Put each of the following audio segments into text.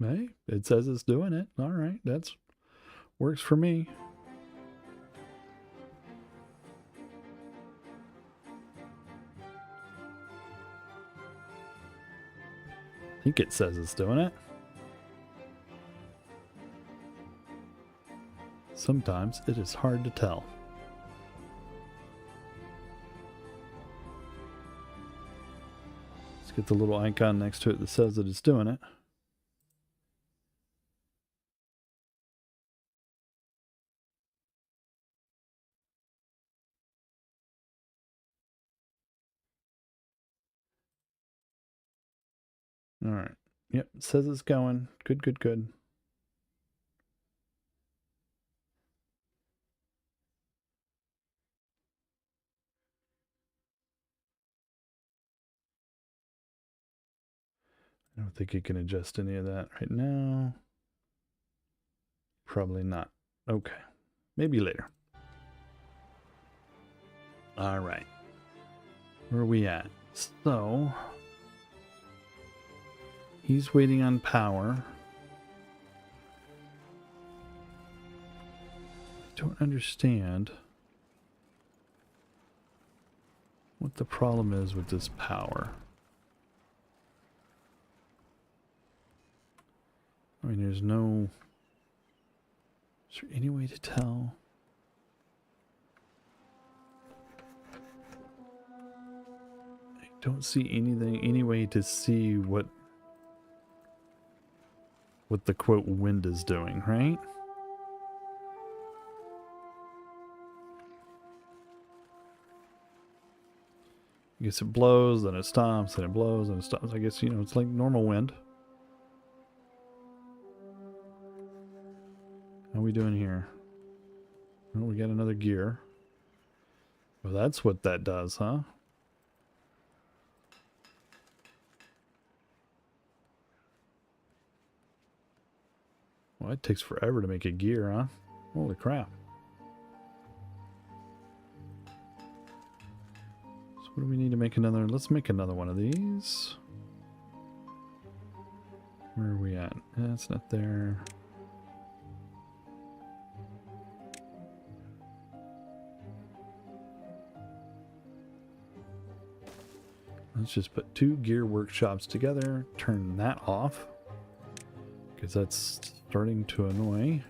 Hey, it says it's doing it. All right, that's works for me. I think it says it's doing it. Sometimes it is hard to tell. Let's get the little icon next to it that says that it's doing it. All right. Yep, it says it's going. Good, good, good. I don't think you can adjust any of that right now. Probably not. Okay. Maybe later. All right. Where are we at? So, he's waiting on power. I don't understand what the problem is with this power. I mean, there's no... Is there any way to tell? I don't see any way to see what the quote wind is doing, right? I guess it blows, then it stops, then it blows, then it stops. I guess, you know, it's like normal wind. How are we doing here? Oh, we got another gear. Well, that's what that does, huh? Well, it takes forever to make a gear, huh? Holy crap. So what do we need to make another? Let's make another one of these. Where are we at? That's not there. Let's just put two gear workshops together, turn that off, because that's starting to annoy.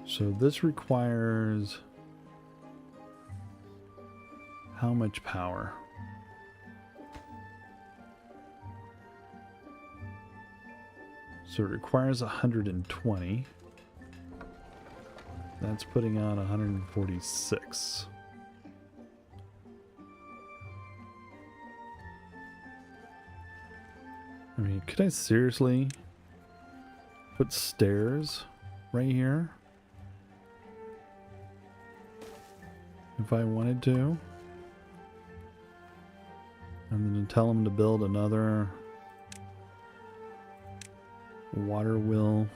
So this requires how much power? So it requires 120. That's putting on 146. I mean, could I seriously put stairs right here? If I wanted to. And then tell them to build another water wheel.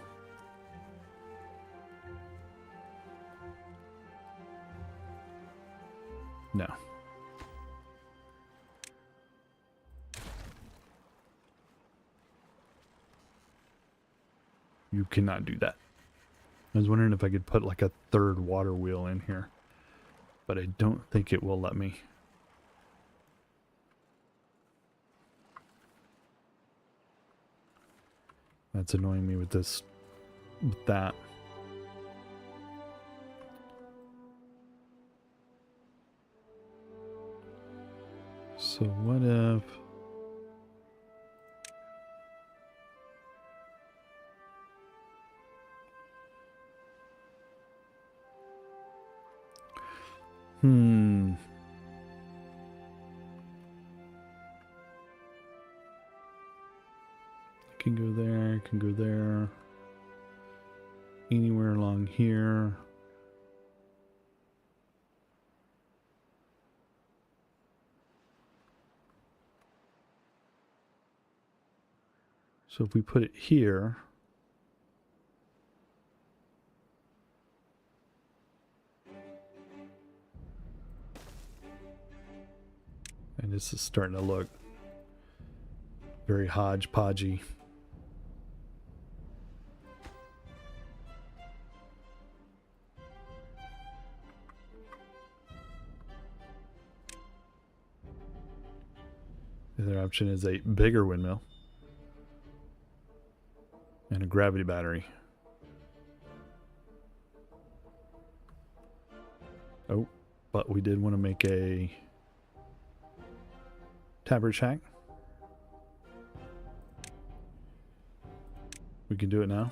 No. You cannot do that. I was wondering if I could put like a third water wheel in here, but I don't think it will let me. That's annoying me with this, with that. So what if... Can go there, can go there. Anywhere along here. So if we put it here, this is starting to look very hodgepodgey. The other option is a bigger windmill and a gravity battery. Oh, but we did want to make a tabard shack. We can do it now.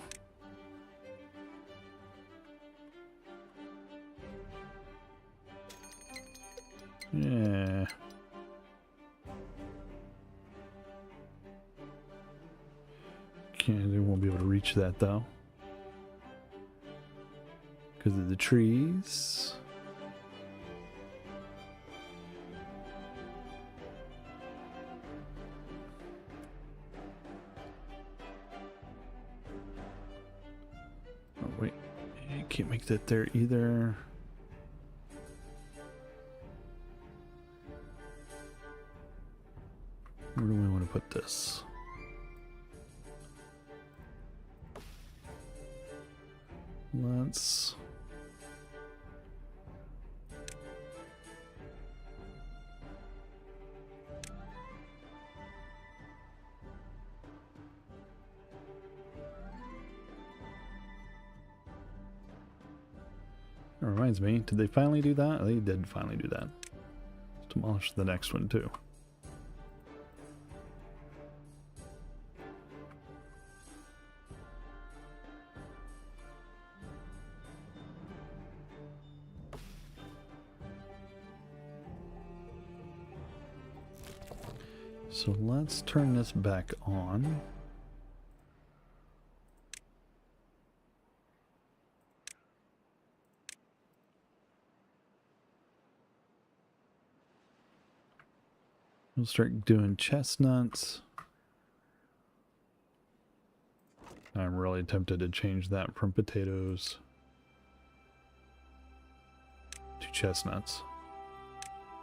Yeah. They won't be able to reach that though, because of the trees. Oh wait, you can't make that there either. Where do we want to put this? Let's that reminds me, did they finally do that? They did finally do that. Let's demolish the next one too. So let's turn this back on. We'll start doing chestnuts. I'm really tempted to change that from potatoes to chestnuts.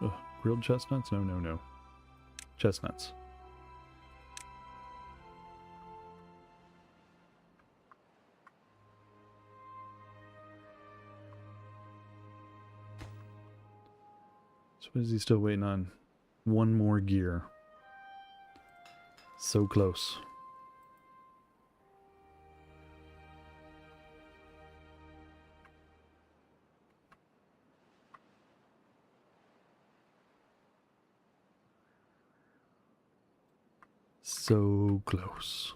Ugh, grilled chestnuts? No, no, no. Chestnuts. So what is he still waiting on? One more gear. So close. So close.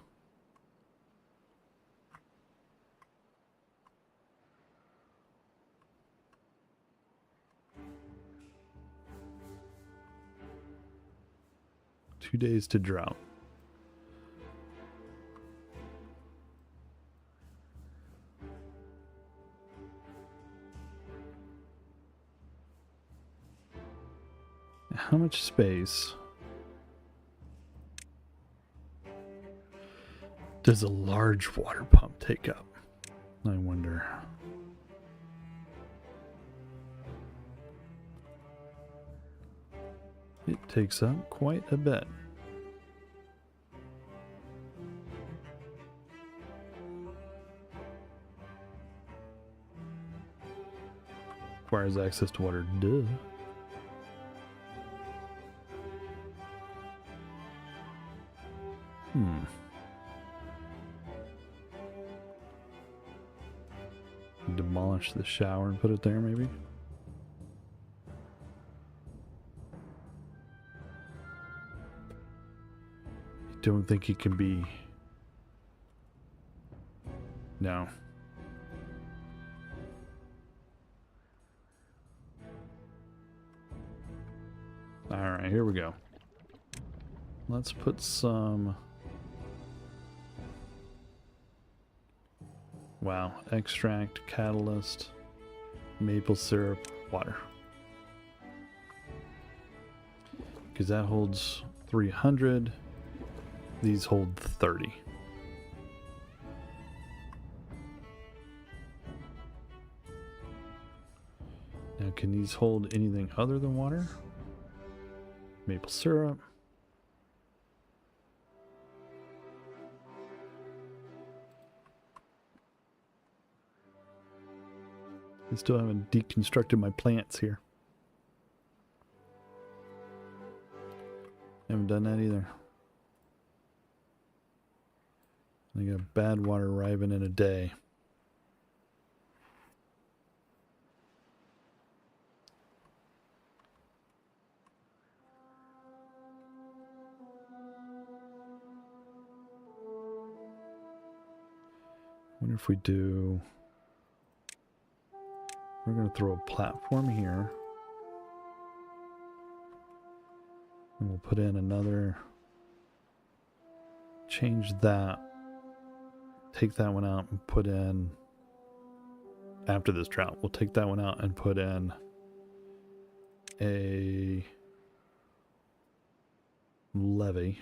Two days to drought. How much space does a large water pump take up? I wonder. It takes up quite a bit. Requires access to water. Duh. Demolish the shower and put it there, maybe? I don't think it can be. No. Alright, here we go. Let's put some. Wow, extract, catalyst, maple syrup, water. Because that holds 300. These hold 30. Now, can these hold anything other than water? Maple syrup. I still haven't deconstructed my plants here. Haven't done that either. I got bad water arriving in a day. Wonder if we do... We're going to throw a platform here. And we'll put in another... Change that. Take that one out and put in... After this drought, we'll take that one out and put in a levee.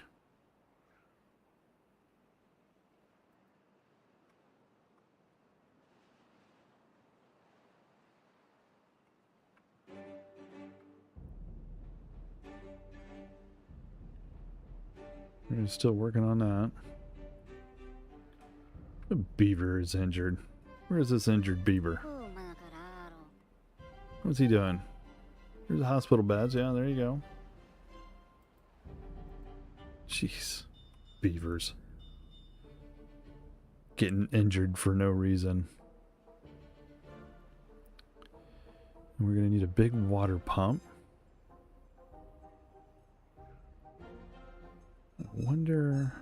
We're still working on that. The beaver is injured. Where is this injured beaver? What's he doing? There's a hospital beds. Yeah, there you go. Jeez. Beavers. Getting injured for no reason. And we're going to need a big water pump. I wonder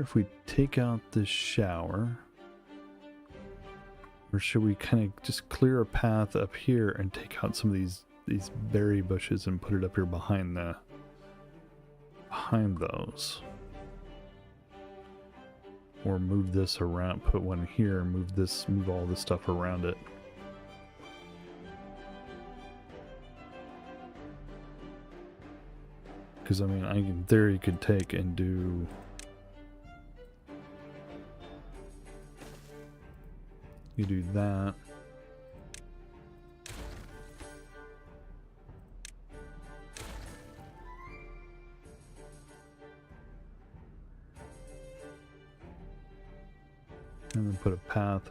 if we take out this shower, or should we kind of just clear a path up here and take out some of these berry bushes and put it up here behind those, or move this around, put one here, move all this stuff around it. Because I mean, in theory could take and do you do that. And then put a path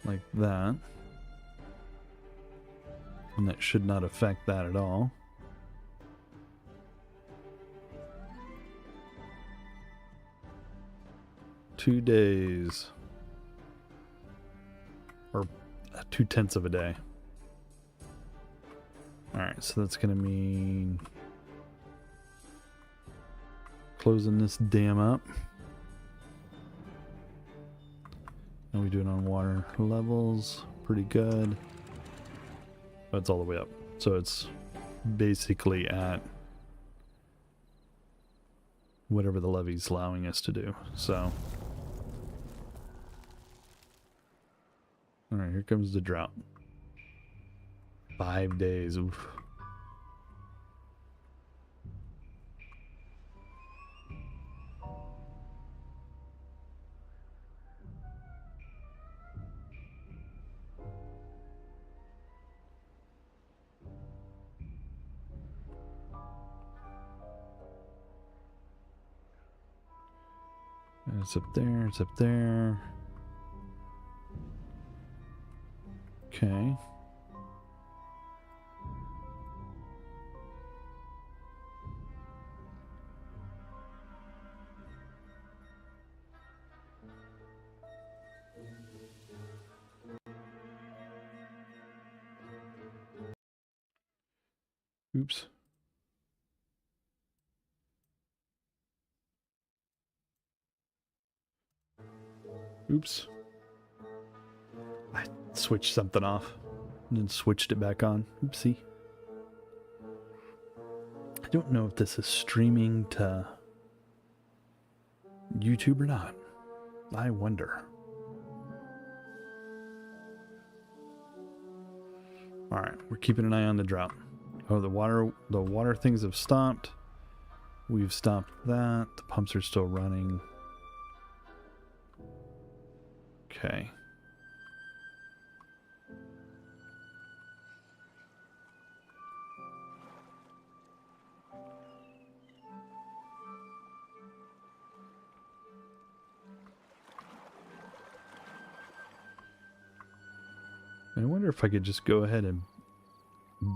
like that. And that should not affect that at all. Two days. Or 2/10 of a day. Alright, so that's going to mean closing this dam up. How are we doing on water levels? Pretty good. That's all the way up. So it's basically at whatever the levee's allowing us to do. So, alright, here comes the drought. 5 days. Oof. And it's up there, it's up there. Okay. Oops. Oops. I switched something off and then switched it back on. Oopsie. I don't know if this is streaming to YouTube or not. I wonder. Alright, we're keeping an eye on the drought. Oh, the water things have stopped. We've stopped that. The pumps are still running. Okay. I wonder if I could just go ahead and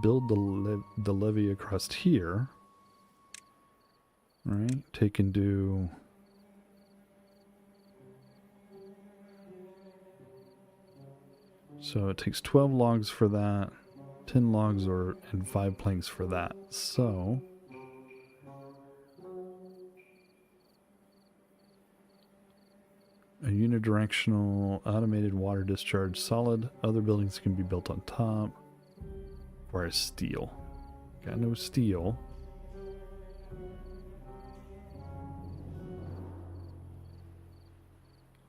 build the levee across here. All right, take and do... So it takes 12 logs for that, 10 logs and 5 planks for that. So a unidirectional automated water discharge solid. Other buildings can be built on top. Requires steel. Got no steel.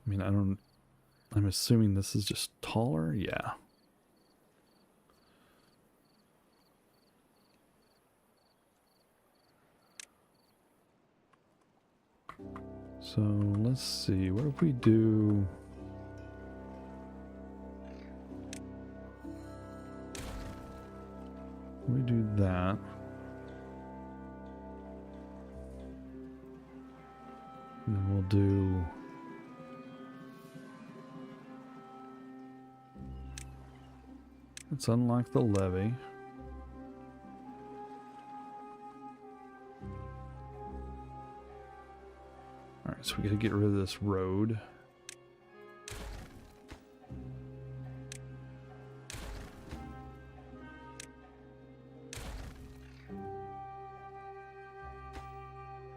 I mean, I'm assuming this is just taller? Yeah. So let's see, what if we do... We do that. And then we'll do... Let's unlock the levee. Alright, so we gotta get rid of this road.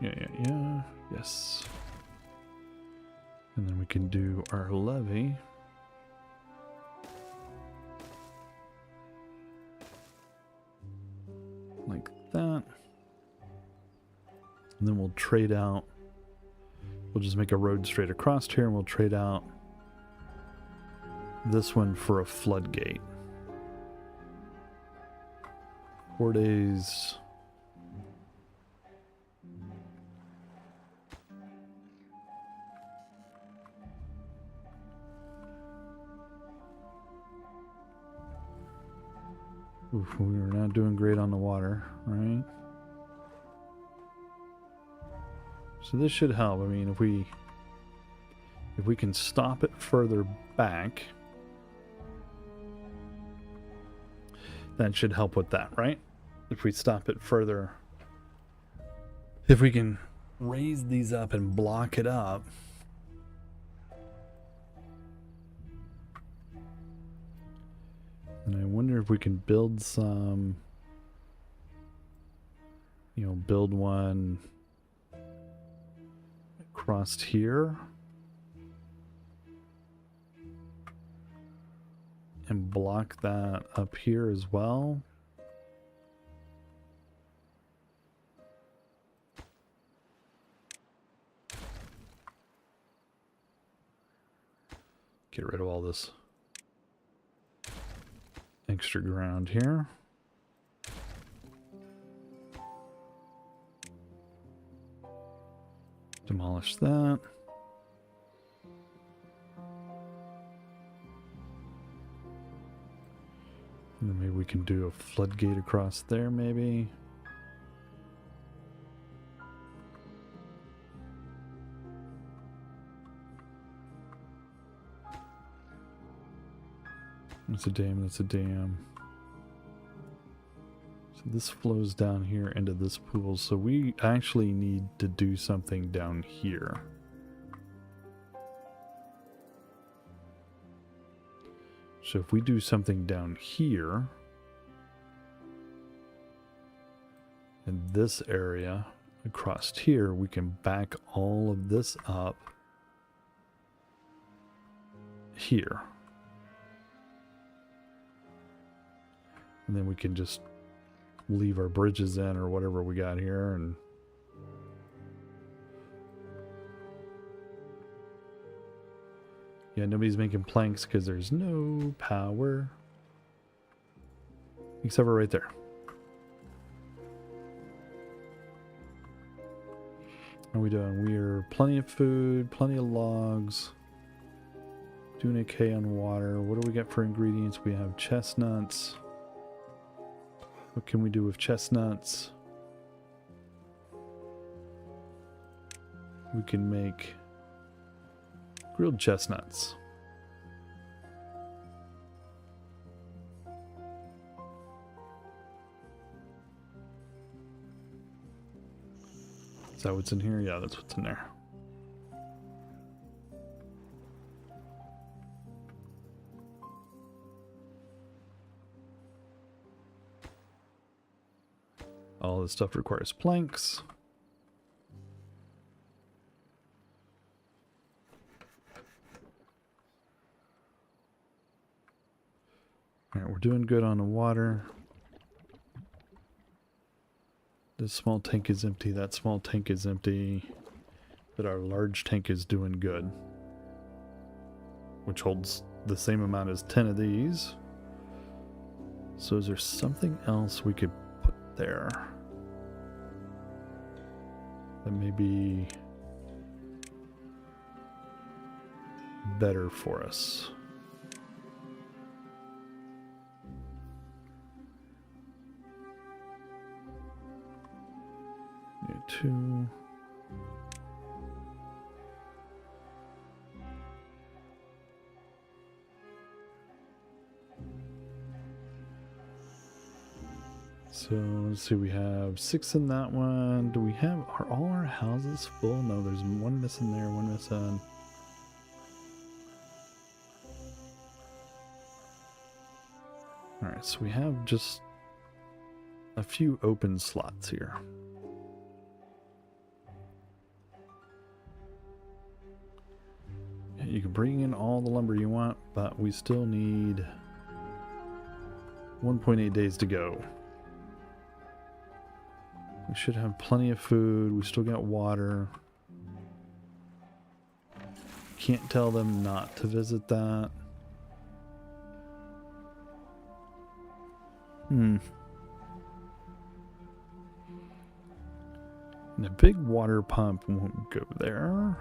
Yeah. Yes. And then we can do our levee. Like that. And then we'll trade out. We'll just make a road straight across here and we'll trade out this one for a floodgate. 4 days. Oof, we were not doing great on the water, right? So this should help. I mean, if we can stop it further back, that should help with that, right? If we stop it further, if we can raise these up and block it up, and I wonder if we can build some, you know, build one across here and block that up here as well. Get rid of all this extra ground here. Demolish that. And then maybe we can do a floodgate across there, maybe. That's a dam, that's a dam. So this flows down here into this pool, so we actually need to do something down here. So if we do something down here, in this area, across here, we can back all of this up here. And then we can just leave our bridges in or whatever we got here, and yeah, nobody's making planks because there's no power. Except for right there. How are we doing? We're plenty of food, plenty of logs. Doing okay on water. What do we got for ingredients? We have chestnuts. What can we do with chestnuts? We can make grilled chestnuts. Is that what's in here? Yeah, that's what's in there. All this stuff requires planks. Alright, we're doing good on the water. This small tank is empty, that small tank is empty. But our large tank is doing good. Which holds the same amount as 10 of these. So is there something else we could put there? That may be better for us. Need 2. So let's see, we have 6 in that one. Do we have, are all our houses full? No, there's one missing there, one missing. Alright, so we have just a few open slots here. You can bring in all the lumber you want, but we still need 1.8 days to go. We should have plenty of food. We still got water. Can't tell them not to visit that. And a big water pump won't go there.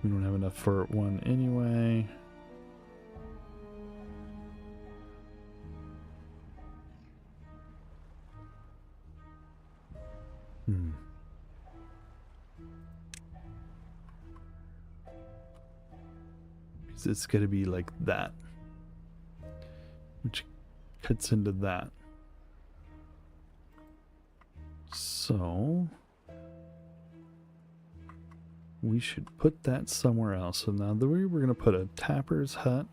We don't have enough for one anyway. It's going to be like that, which cuts into that. So we should put that somewhere else. So now the way we're going to put a tapper's hut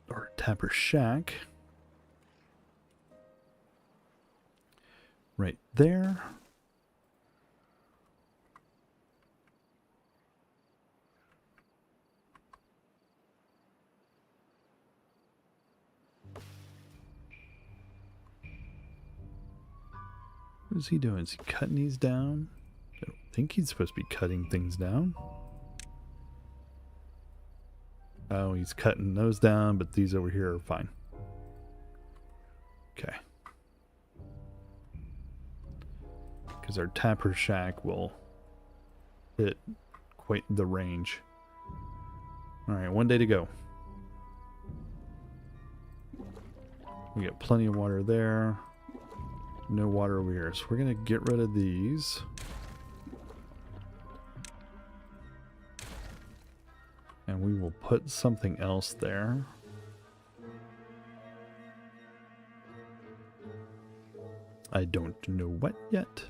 or tapper shack right there. What is he doing? Is he cutting these down? I don't think he's supposed to be cutting things down. Oh, he's cutting those down, but these over here are fine. Okay. Because our tapper shack will hit quite the range. Alright, 1 day to go. We got plenty of water there. No water over here, so we're gonna get rid of these. And we will put something else there. I don't know what yet.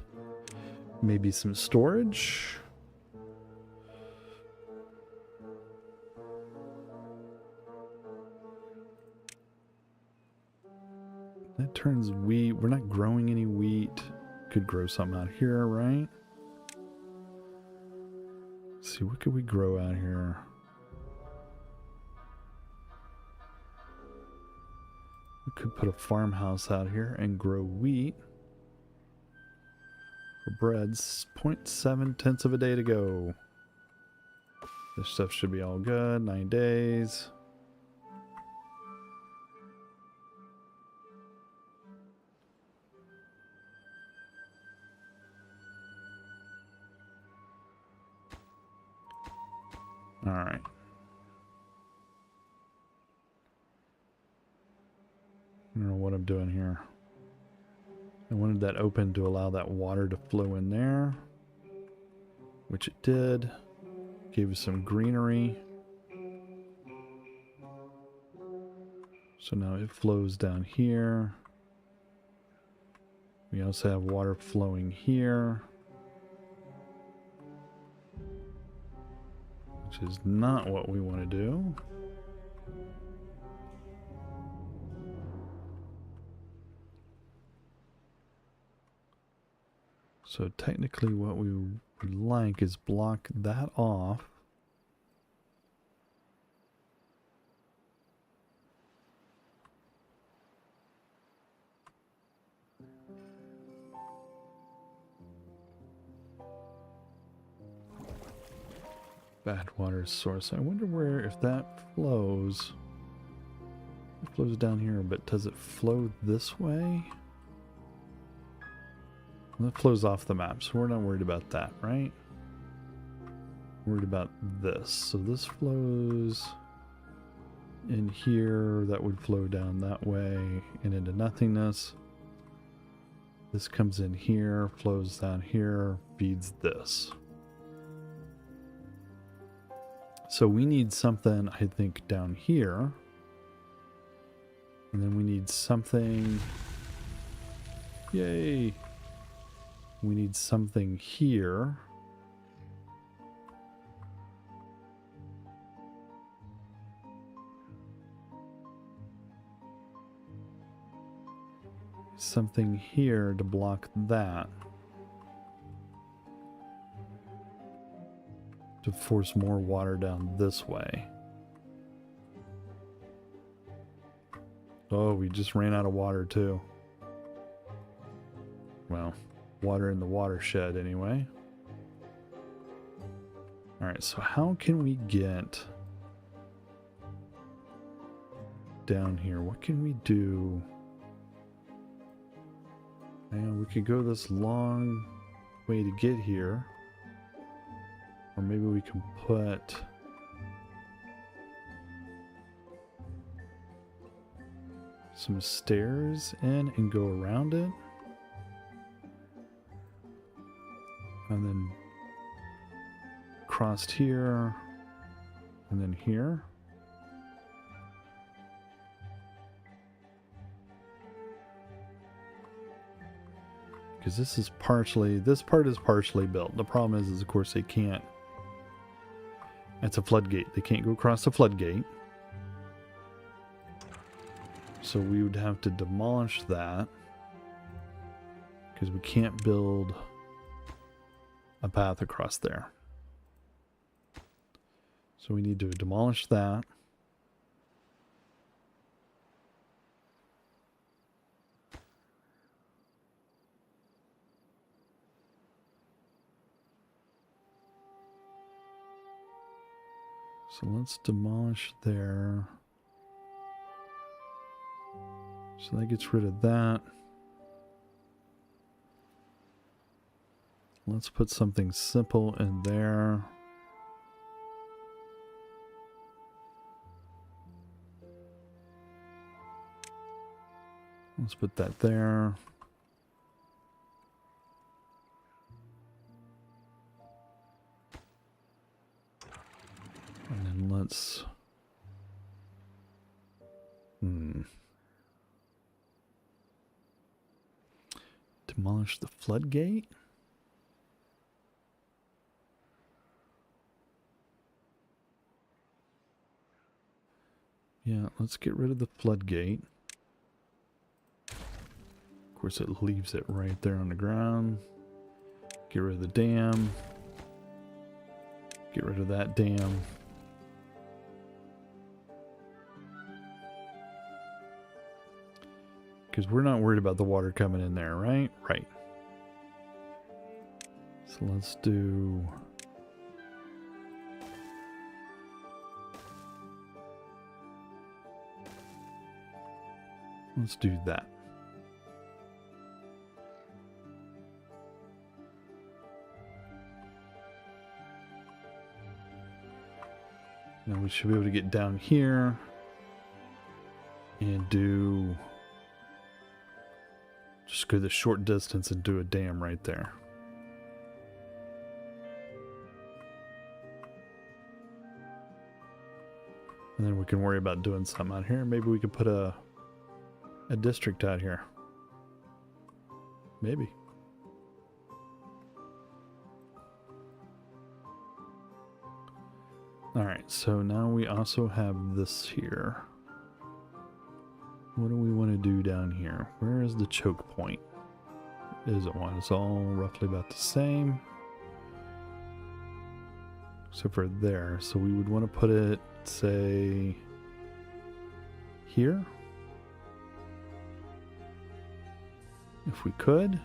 Maybe some storage. That turns wheat. We're not growing any wheat. Could grow something out here, right? Let's see, what could we grow out here? We could put a farmhouse out here and grow wheat. For breads, 0.7 tenths of a day to go. This stuff should be all good. 9 days. All right. I don't know what I'm doing here. I wanted that open to allow that water to flow in there, which it did. Gave us some greenery. So now it flows down here. We also have water flowing here, which is not what we want to do. So technically what we would like is block that off. Bad water source. I wonder where, if that flows. It flows down here, but does it flow this way? Well, it flows off the map, so we're not worried about that, right? We're worried about this. So this flows in here. That would flow down that way and into nothingness. This comes in here, flows down here, feeds this. So we need something, I think, down here. And then we need something... Yay! We need something here. Something here to block that. To force more water down this way. Oh, we just ran out of water too. Well, water in the watershed anyway. Alright, so how can we get down here? What can we do? And we could go this long way to get here. Or maybe we can put some stairs in and go around it. And then crossed here and then here. Because this is partially, this part is partially built. The problem is of course they can't. It's a floodgate. They can't go across the floodgate. So we would have to demolish that. Because we can't build a path across there. So we need to demolish that. So let's demolish there. So that gets rid of that. Let's put something simple in there. Let's put that there. And then let's... Demolish the floodgate? Yeah, let's get rid of the floodgate. Of course, it leaves it right there on the ground. Get rid of the dam. Get rid of that dam. Because we're not worried about the water coming in there, right? Right. So let's do... Let's do that. Now we should be able to get down here and do... Just go the short distance and do a dam right there. And then we can worry about doing something out here. Maybe we could put a district out here. Maybe. Alright, so now we also have this here. What do we want to do down here? Where is the choke point? Isn't one. It's all roughly about the same. Except for there. So we would want to put it, say, here. If we could.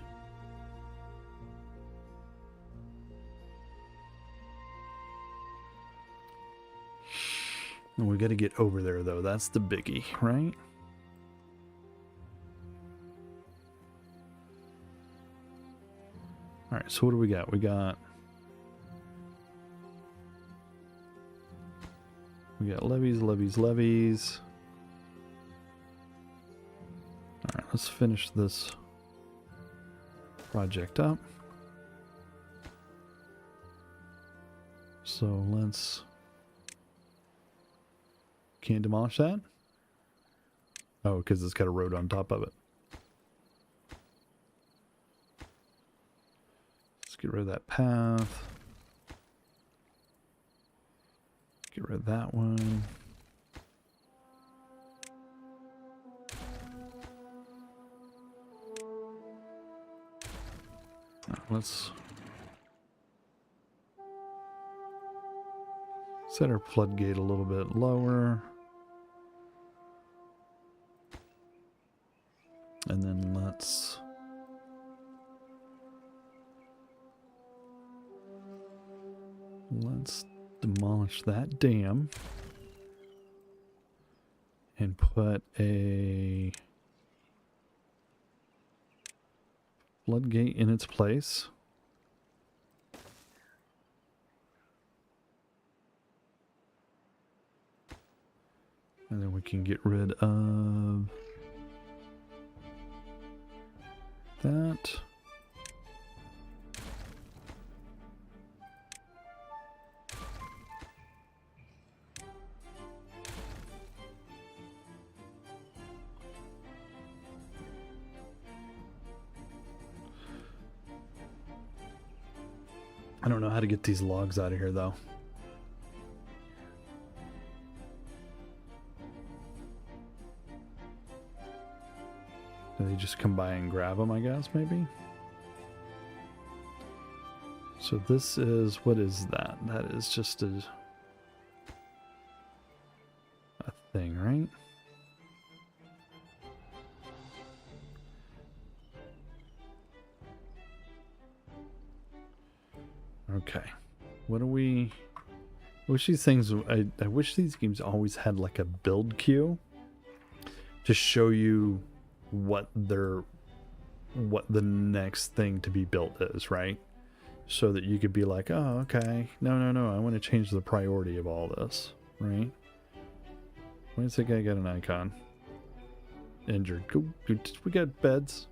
And we got to get over there, though. That's the biggie, right? All right, so what do we got? We got levees, levees, levees. All right, let's finish this project up. So let's... Can't demolish that? Oh, because it's got a road on top of it. Let's get rid of that path. Get rid of that one. Let's set our floodgate a little bit lower. And then let's demolish that dam and put a floodgate in its place. And then we can get rid of that. I don't know how to get these logs out of here, though. Do they just come by and grab them, I guess, maybe? So this is, what is that? That is just a thing, right? Okay. What do we... I wish these things... I wish these games always had like a build queue to show you what the next thing to be built is, right? So that you could be like, oh, okay, no, I want to change the priority of all this, right? Why does that guy got an icon? Injured. Go, we got beds.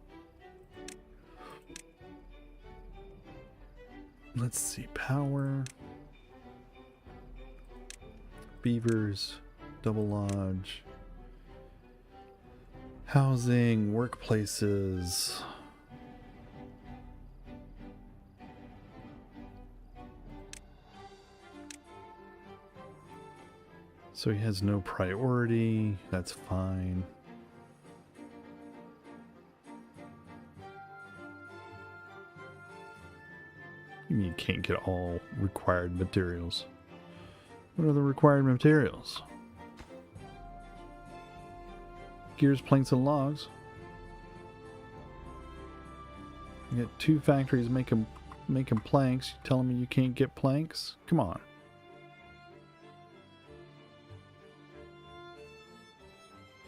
Let's see, power, beavers, double lodge, housing, workplaces. So he has no priority, that's fine. You mean you can't get all required materials? What are the required materials? Gears, planks, and logs. You got 2 factories making planks. You telling me you can't get planks? Come on.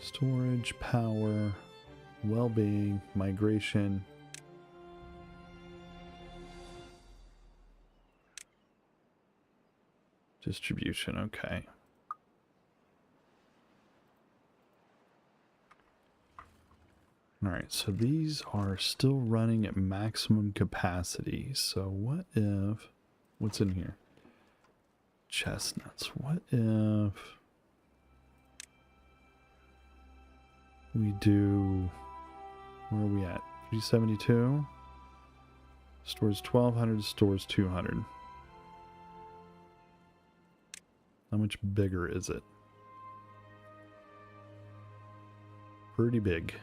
Storage, power, well-being, migration. Distribution, okay. Alright, so these are still running at maximum capacity. So what if... What's in here? Chestnuts. What if... we do... Where are we at? 372. Stores 1200, stores 200. How much bigger is it? Pretty big.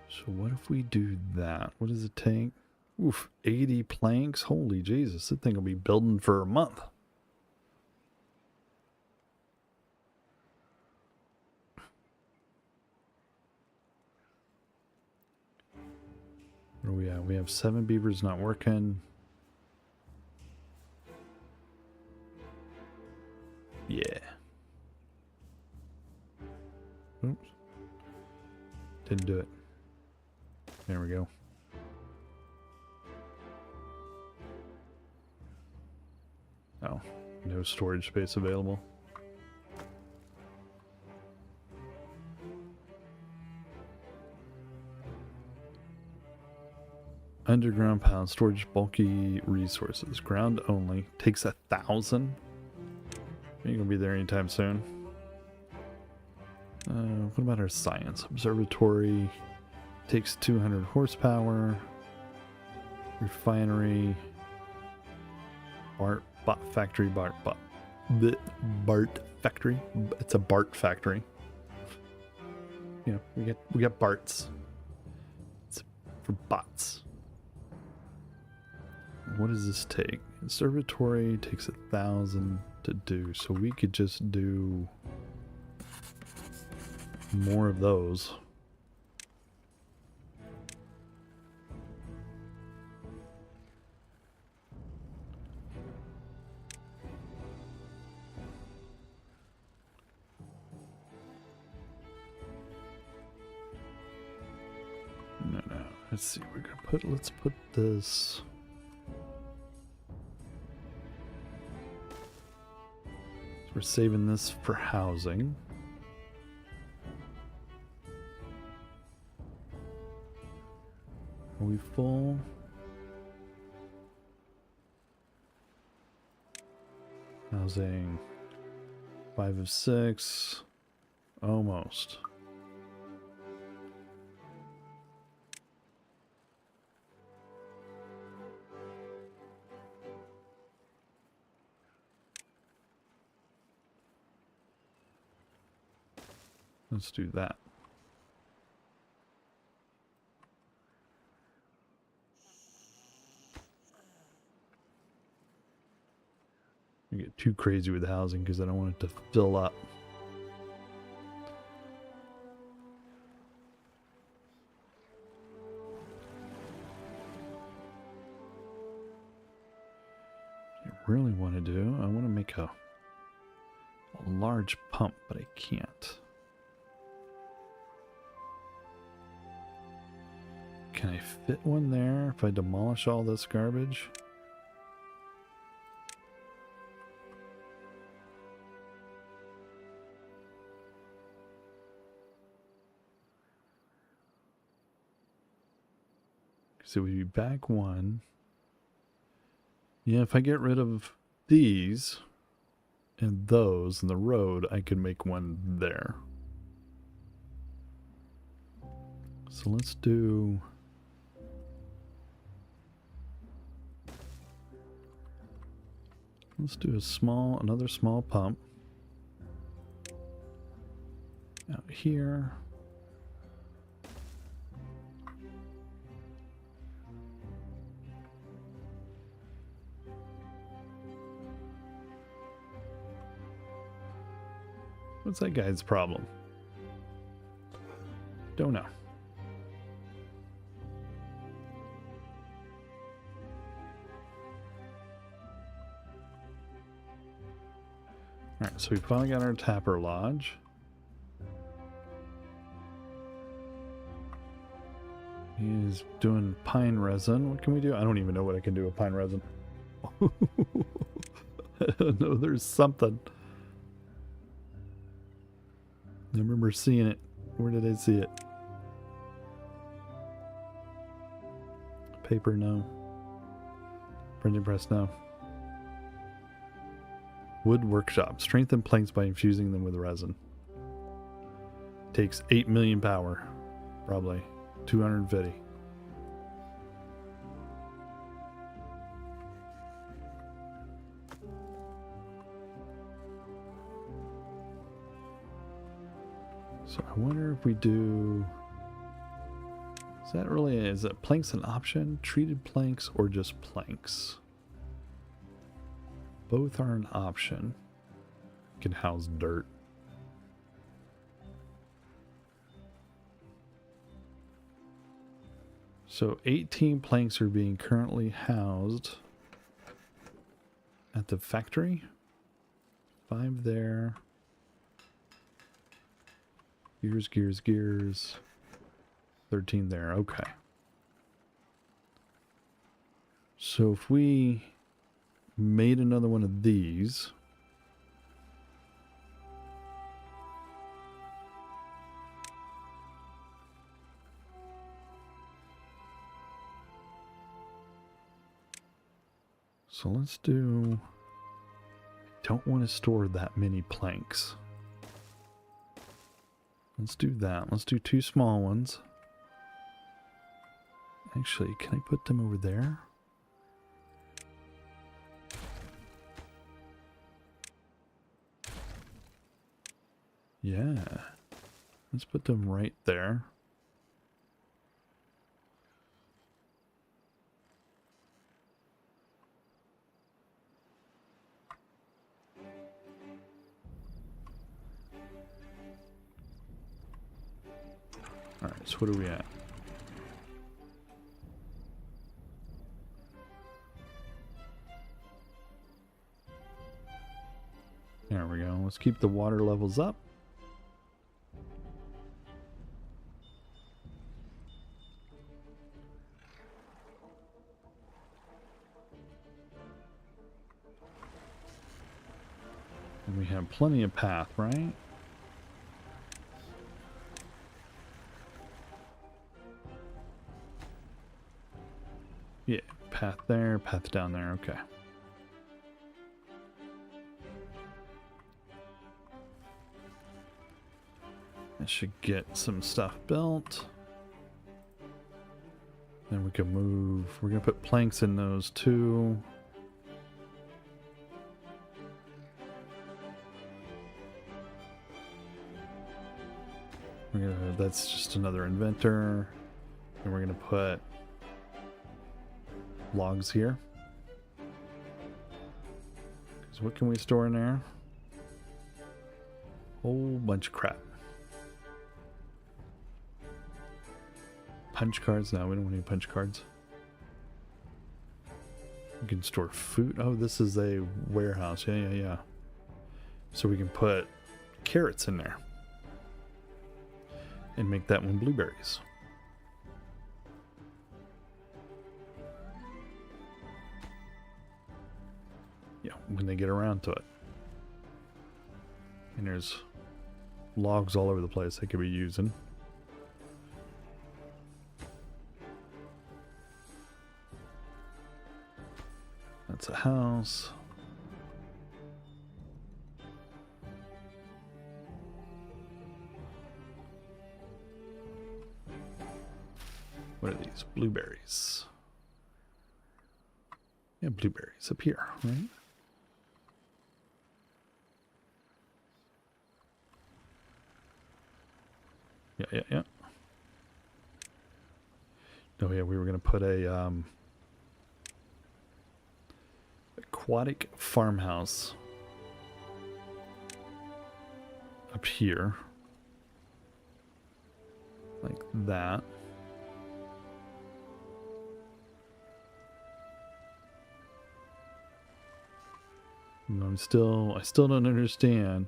So what if we do that? What does it take? Oof, 80 planks? Holy Jesus, that thing will be building for a month. Where are we at? We have 7 beavers not working. Yeah. Oops. Didn't do it. There we go. Oh, no storage space available. Underground pound storage bulky resources. Ground only. Takes 1,000. Ain't gonna be there anytime soon. What about our science? Observatory. Takes 200 horsepower. Refinery. Bart factory. Bart factory. It's a Bart factory. You know, we got Barts. It's for bots. What does this take? Observatory takes 1,000 to do, so we could just do more of those. No. Let's see. Let's put this. We're saving this for housing. Are we full? Housing. 5 of 6. Almost. Let's do that. I get too crazy with the housing because I don't want it to fill up. I really want to do. I want to make a large pump, but I can't. Can I fit one there if I demolish all this garbage? So we'd be back one. Yeah, if I get rid of these and those in the road, I could make one there. So let's do... Let's do another small pump out here. What's that guy's problem? Don't know. Alright, so we finally got our tapper lodge. He's doing pine resin. What can we do? I don't even know what I can do with pine resin. I don't know, there's something. I remember seeing it. Where did I see it? Paper, no. Printing press, no. Wood workshop. Strengthen planks by infusing them with resin. Takes 8 million power. Probably. 250. So I wonder if we do... Is it planks an option? Treated planks or just planks? Both are an option. Can house dirt. So 18 planks are being currently housed at the factory. 5 there. Gears. 13 there. Okay. So if we made another one of these, so let's do, I don't want to store that many planks. Let's do that. Let's do 2 small ones. Actually, can I put them over there? Yeah. Let's put them right there. Alright, so what are we at? There we go. Let's keep the water levels up. And we have plenty of path, right? Yeah, path there, path down there, okay. I should get some stuff built. Then we can move. We're going to put planks in those too. That's just another inventor. And we're going to put logs here. Because what can we store in there? Whole bunch of crap. Punch cards? No, we don't want any punch cards. We can store food. Oh, this is a warehouse. Yeah. So we can put carrots in there. And make that one blueberries. Yeah, when they get around to it. And there's logs all over the place they could be using. That's a house. What are these? Blueberries. Yeah, blueberries up here, right? Yeah. Oh yeah, we were gonna put a aquatic farmhouse up here, like that. And I still don't understand.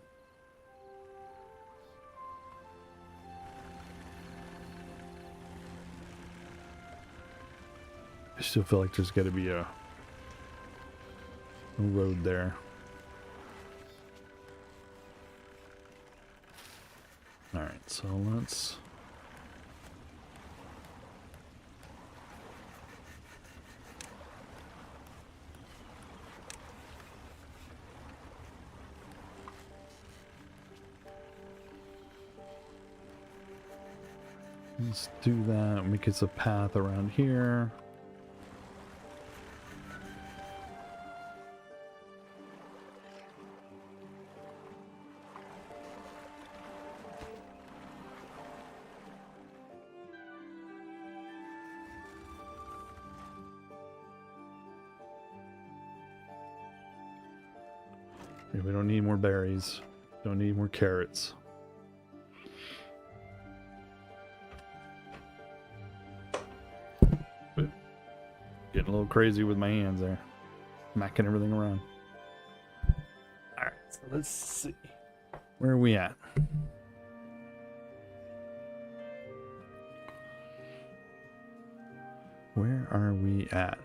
I still feel like there's got to be a road there. All right, so let's. Let's do that. Make us a path around here. We don't need more berries. Don't need more carrots. Getting a little crazy with my hands there. Macking everything around. Alright, so let's see. Where are we at? Where are we at?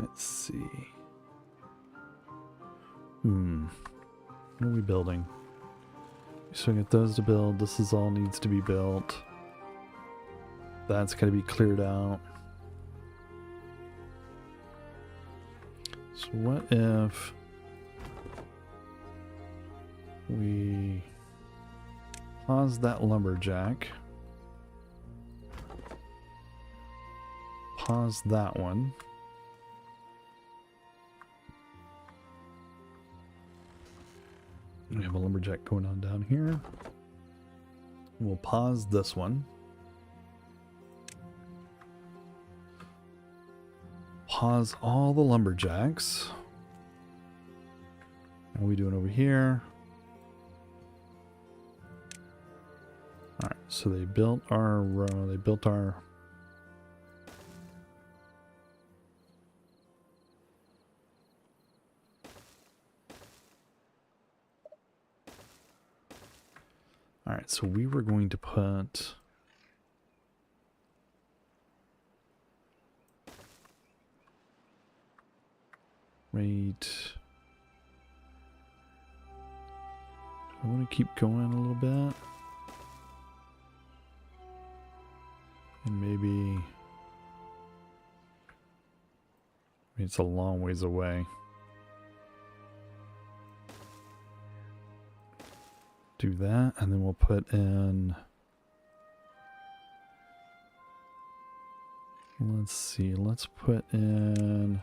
Let's see. What are we building? So we got those to build. This is all needs to be built. That's got to be cleared out. So what if we pause that lumberjack, pause that one. We have a lumberjack going on down here. We'll pause this one. Pause all the lumberjacks. How are we doing over here? All right, so they built our row. They built our. All right, so we were going to put right. I want to keep going a little bit. And maybe it's a long ways away. Do that, and then we'll put in, let's see, let's put in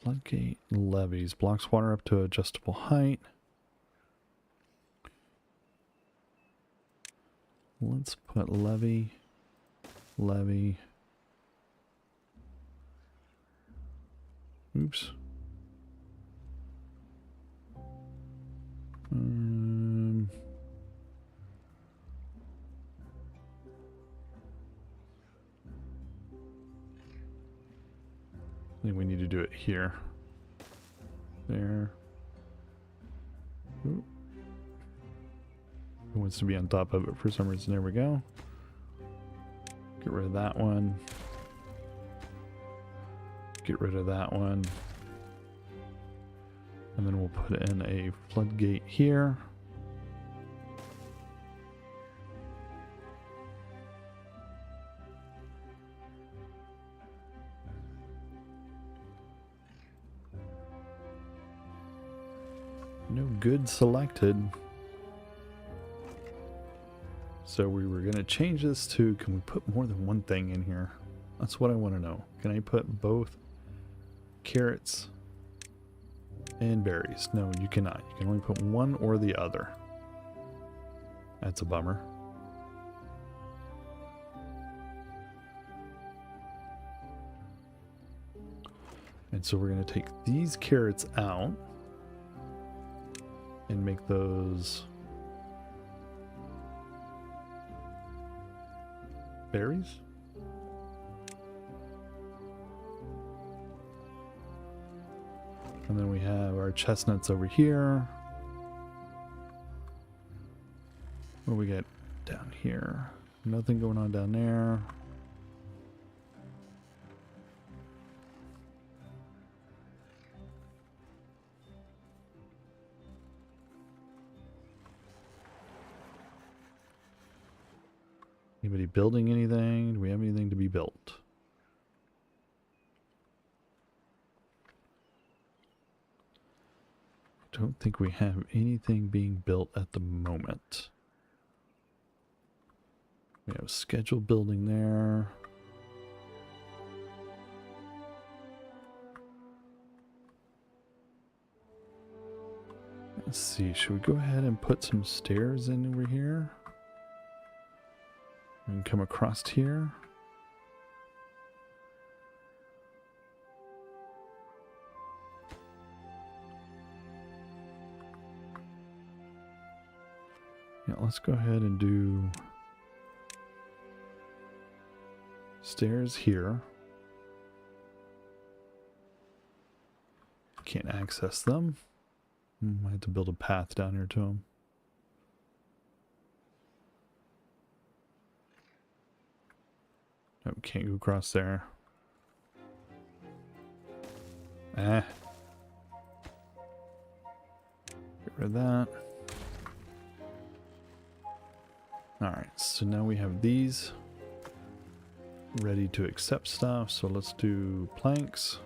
floodgate levees. Blocks water up to adjustable height. Let's put levee, levee. Oops. I think we need to do it here. There. Ooh. It wants to be on top of it for some reason. There we go. Get rid of that one. Get rid of that one. And then we'll put in a floodgate here. No good selected. So we were going to change this to, can we put more than one thing in here? That's what I want to know. Can I put both carrots and berries? No, you cannot. You can only put one or the other. That's a bummer. And so we're going to take these carrots out and make those berries. And then we have our chestnuts over here. What do we get down here? Nothing going on down there. Anybody building anything? Do we have anything to be built? Don't think we have anything being built at the moment. We have a scheduled building there. Let's see, should we go ahead and put some stairs in over here? And come across here. Yeah, let's go ahead and do stairs here. Can't access them. I have to build a path down here to them. Nope, can't go across there. Get rid of that. Alright, so now we have these ready to accept stuff. So let's do planks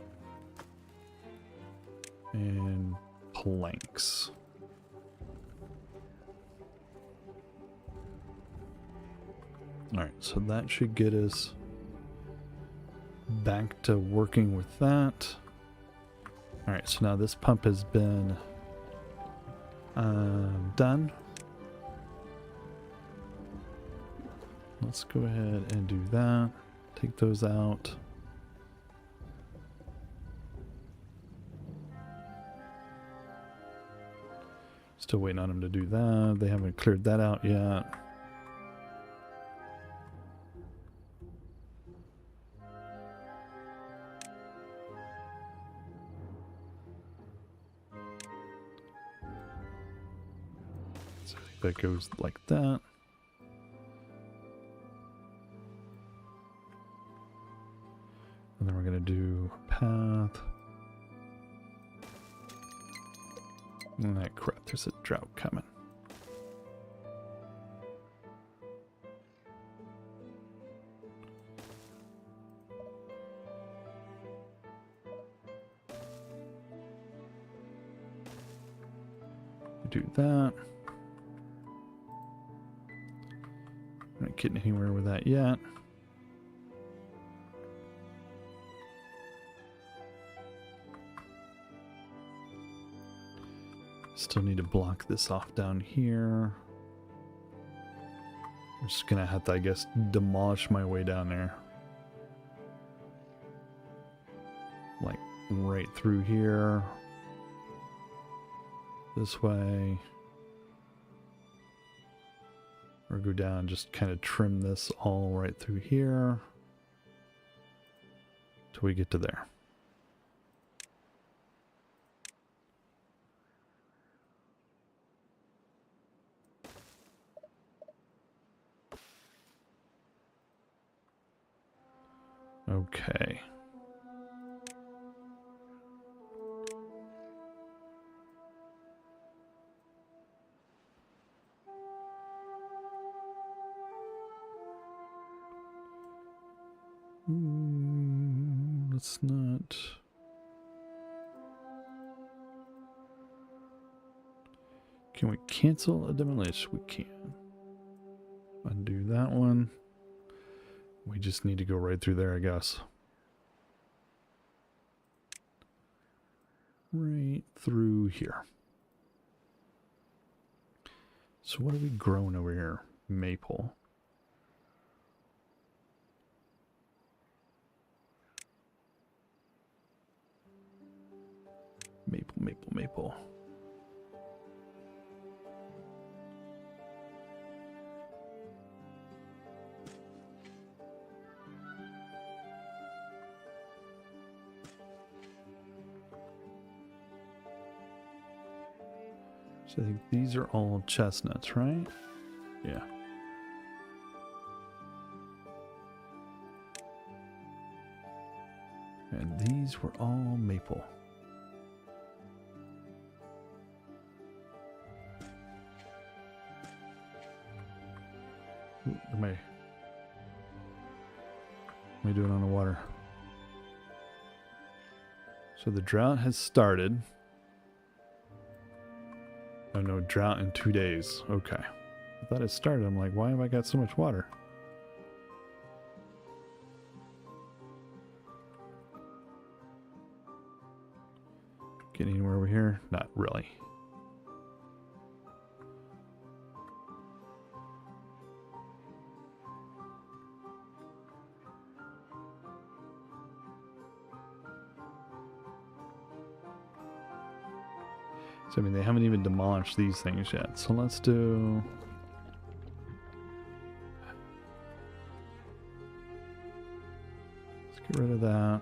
and planks. Alright, so that should get us back to working with that. Alright, so now this pump has been done. Let's go ahead and do that. Take those out. Still waiting on them to do that. They haven't cleared that out yet. So I think that goes like that. And then we're going to do path. Ah, crap, there's a drought coming. Do that. Not getting anywhere with that yet. Still need to block this off down here. I'm just gonna have to, I guess, demolish my way down there. Like right through here. This way. Or go down and just kind of trim this all right through here. Till we get to there. Okay. Let's not. Can we cancel a demolish? We can. Undo that one. We just need to go right through there, I guess. Right through here. So what are we growing over here? Maple. Maple, maple, maple. So I think these are all chestnuts, right? Yeah. And these were all maple. Ooh, my What are we doing on the water? So the drought has started. Oh no, drought in 2 days. Okay. I thought it started. I'm like, why have I got so much water? Get anywhere over here? Not really. So, I mean, they haven't even demolished these things yet. So let's do... Let's get rid of that.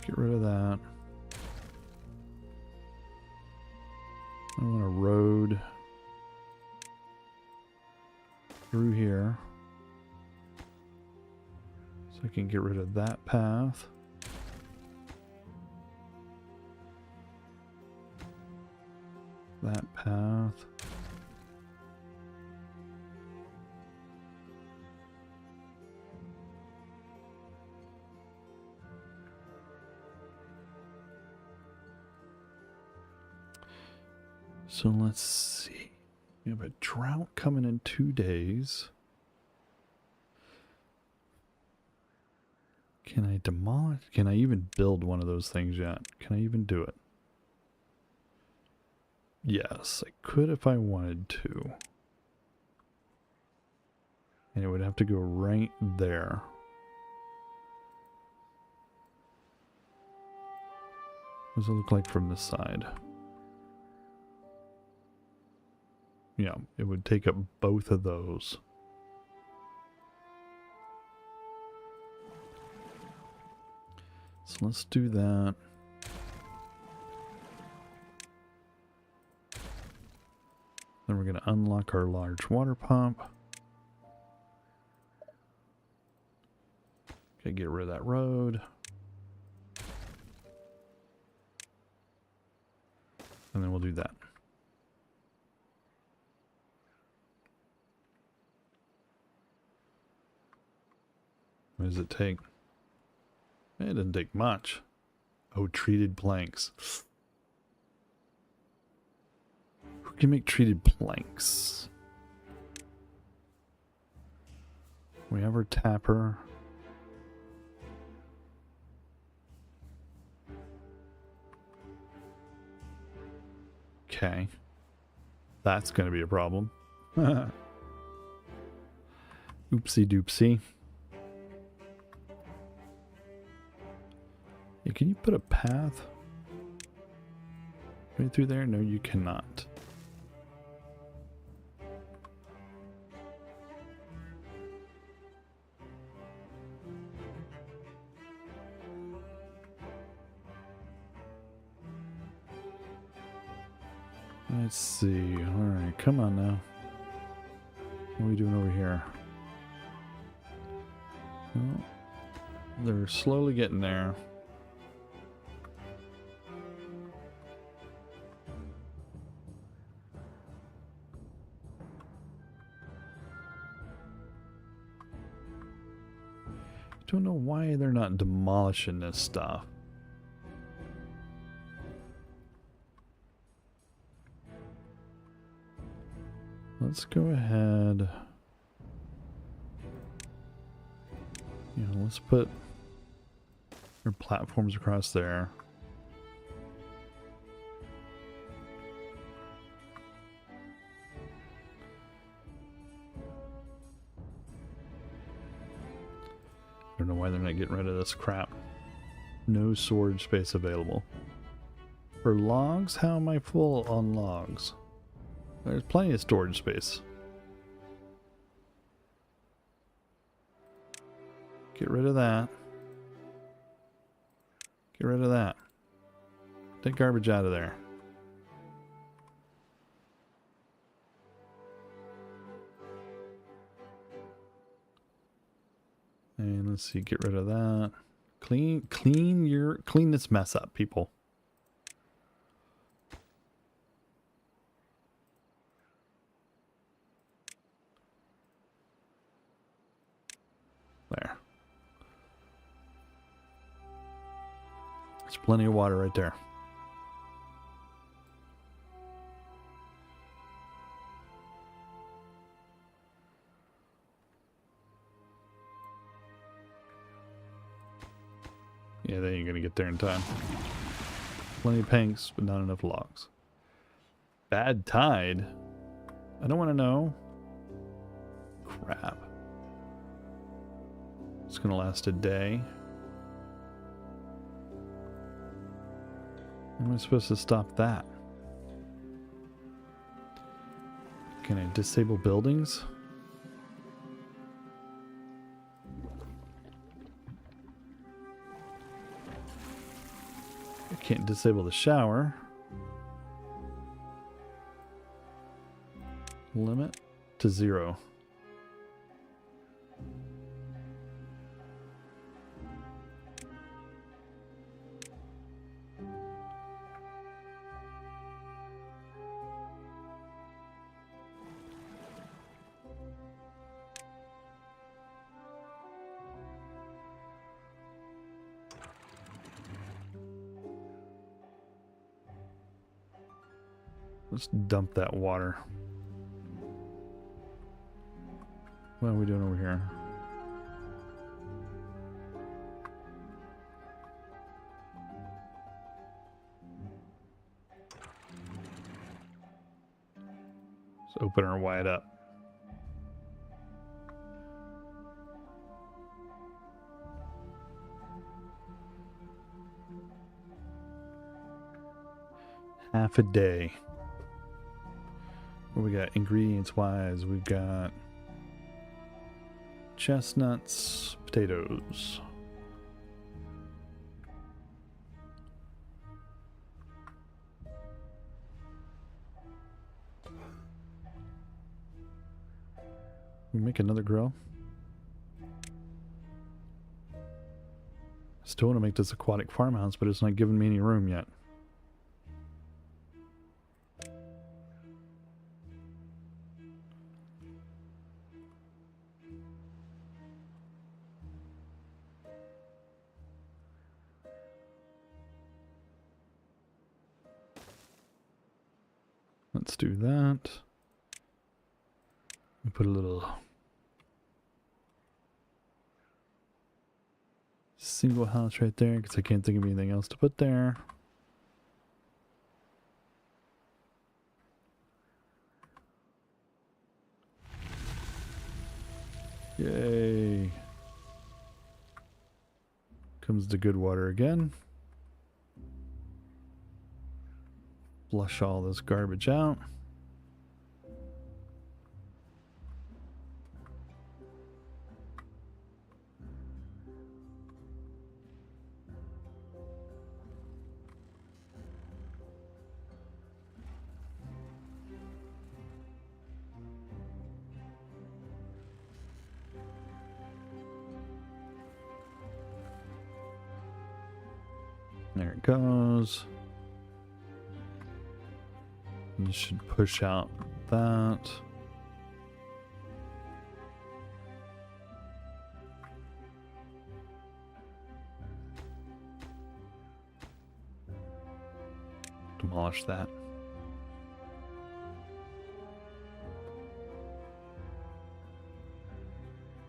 Get rid of that. I want a road through here. So I can get rid of that path. That path. So let's see. We have a drought coming in 2 days. Can I demolish? Can I even build one of those things yet? Can I even do it? Yes, I could if I wanted to. And it would have to go right there. What does it look like from this side? Yeah, it would take up both of those. So let's do that. Then we're going to unlock our large water pump. Okay, get rid of that road. And then we'll do that. What does it take? It doesn't take much. Oh, treated planks. Who can make treated planks? We have our tapper. Okay. That's going to be a problem. Oopsie doopsie. Yeah, can you put a path right through there? No, you cannot. Let's see. Alright, come on now. What are we doing over here? Well, they're slowly getting there. Don't know why they're not demolishing this stuff. Let's go ahead. You know, let's put our platforms across there. I don't know why they're not getting rid of this crap. No storage space available. For logs, how am I full on logs? There's plenty of storage space. Get rid of that. Get rid of that. Take garbage out of there. And let's see, get rid of that. Clean this mess up, people. There's plenty of water right there. Yeah, they ain't gonna get there in time. Plenty of planks, but not enough logs. Bad tide? I don't want to know. Crap. It's gonna last a day. How am I supposed to stop that? Can I disable buildings? I can't disable the shower. Limit to 0. Let's dump that water. What are we doing over here? Let's open her wide up. Half a day. What we got ingredients wise? We've got chestnuts, potatoes. We make another grill. Still want to make this aquatic farmhouse, but it's not giving me any room yet. Let's do that. We put a little single house right there because I can't think of anything else to put there. Yay. Comes the good water again. Flush all this garbage out. There it goes. You should push out that. Demolish that.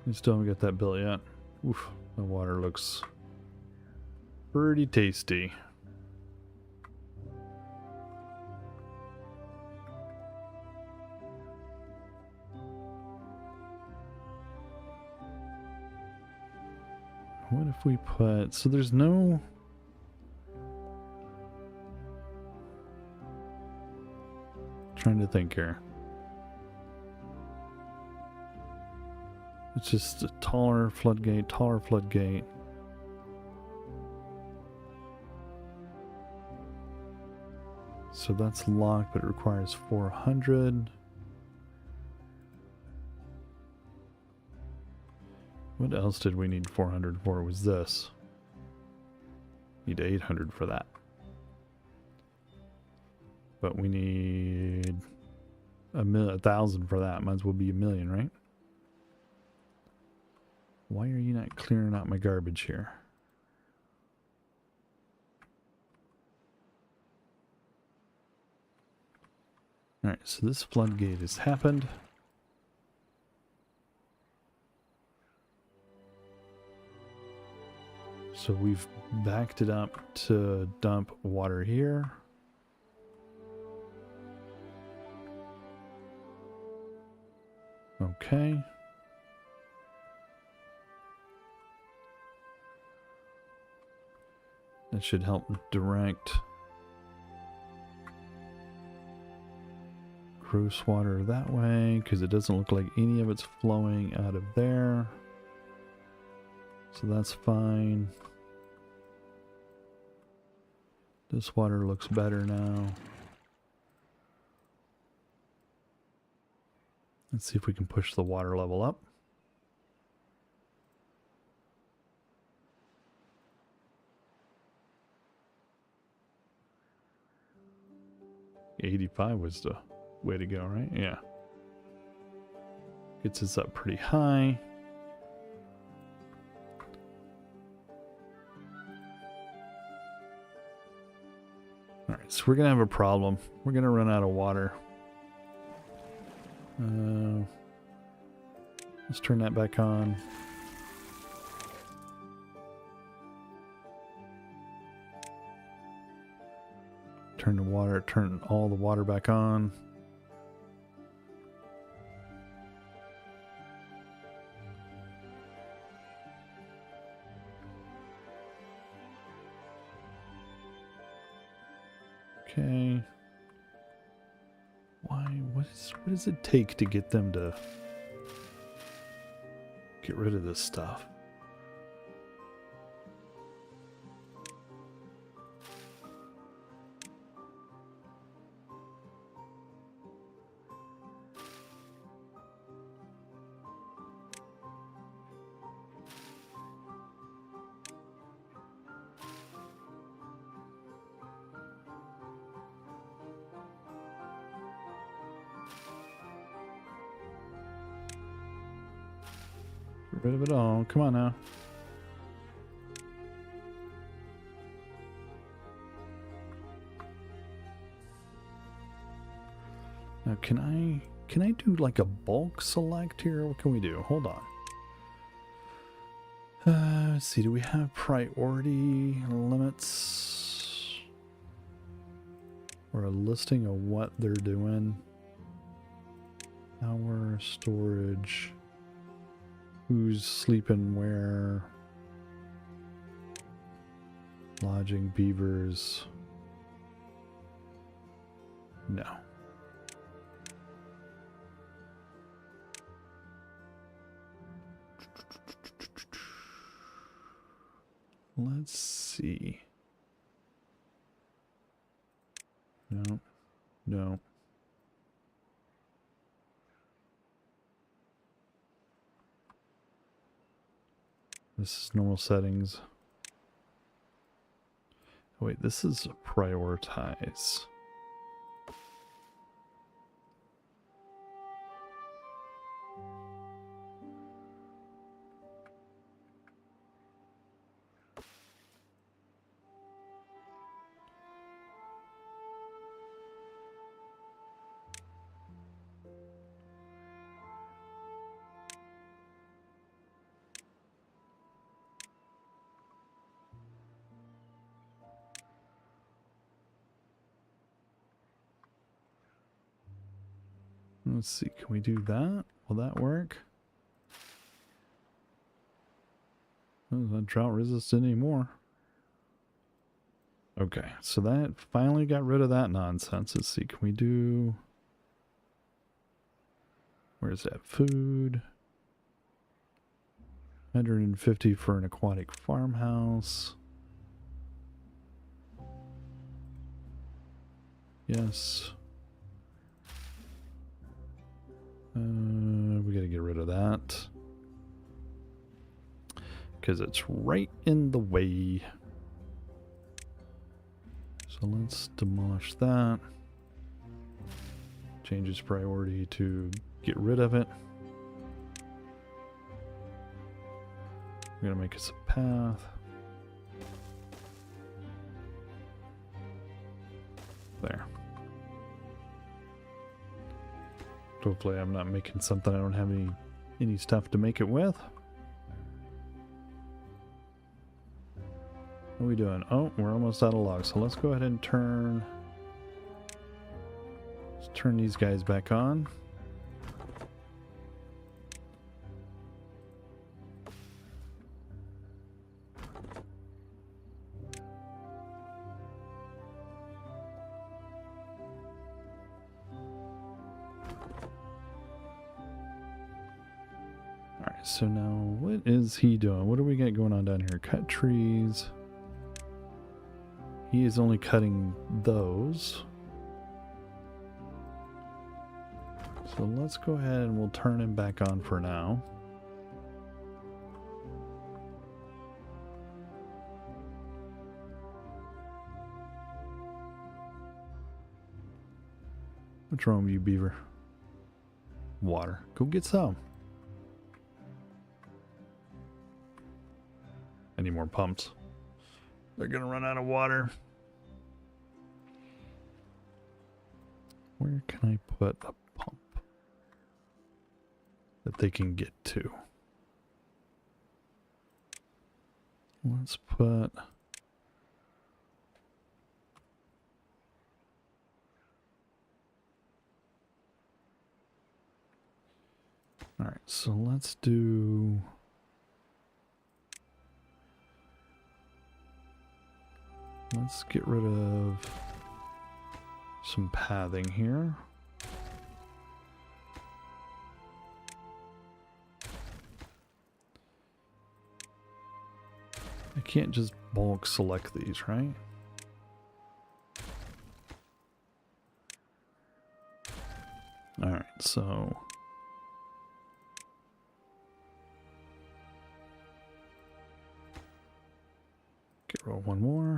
We still haven't got that built yet. Oof, the water looks pretty tasty. What if we put, so there's no, trying to think here. It's just a taller floodgate, taller floodgate. So that's locked, but it requires 400. What else did we need 400 for? Was this? Need 800 for that. But we need 1,000 for that. Might as well be 1,000,000, right? Why are you not clearing out my garbage here? Alright, so this floodgate has happened. So we've backed it up to dump water here. Okay. That should help direct gross water that way, because it doesn't look like any of it's flowing out of there. So that's fine. This water looks better now. Let's see if we can push the water level up. $85 was the way to go, right? Yeah. Gets us up pretty high. Alright, so we're going to have a problem. We're going to run out of water. Let's turn that back on. Turn all the water back on. Okay. What does it take to get them to get rid of this stuff? Get rid of it all. Come on now. Now can I do like a bulk select here? What can we do? Hold on. Let's see, do we have priority limits? Or a listing of what they're doing? Power, storage, who's sleeping where, lodging, beavers. No. Let's see. No. No. This is normal settings. Oh, wait, this is prioritize. Let's see, can we do that? Will that work? Oh, not drought resistant anymore. Okay, so that finally got rid of that nonsense. Let's see, can we do... Where's that? Food. 150 for an aquatic farmhouse. Yes. We gotta get rid of that. Because it's right in the way. So let's demolish that. Change its priority to get rid of it. We're gonna make us a path. There. Hopefully I'm not making something I don't have any stuff to make it with. What are we doing? Oh, we're almost out of logs. So let's go ahead and let's turn these guys back on. Alright, so now what is he doing? What do we got going on down here? Cut trees. He is only cutting those. So let's go ahead and we'll turn him back on for now. What's wrong with you, beaver? Water. Go get some. I need more pumps. They're gonna run out of water. Where can I put a pump that they can get to? Let's put... Alright, so let's do... Let's get rid of some pathing here. I can't just bulk select these, right? Alright, so... Get rid of one more.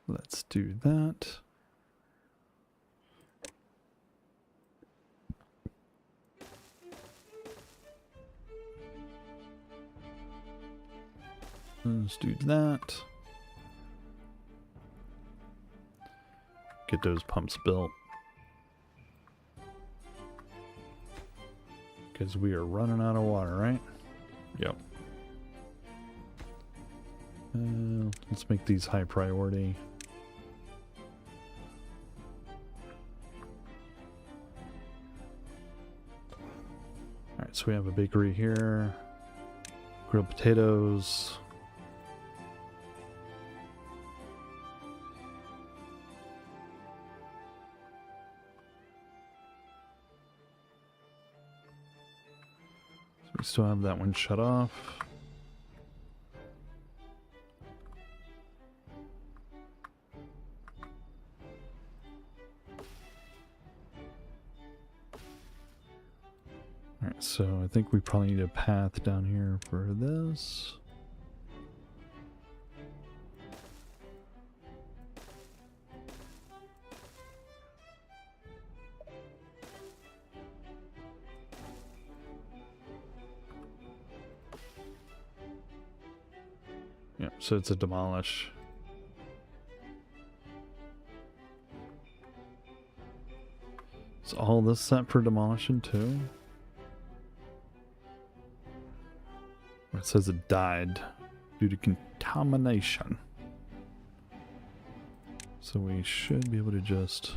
Let's do that. Let's do that. Get those pumps built. Because we are running out of water, right? Yep. Let's make these high priority. Alright, so we have a bakery here. Grilled potatoes. So we still have that one shut off. Alright, so I think we probably need a path down here for this. Yeah, so it's a demolish. Is all this set for demolition too? It says it died due to contamination. So we should be able to just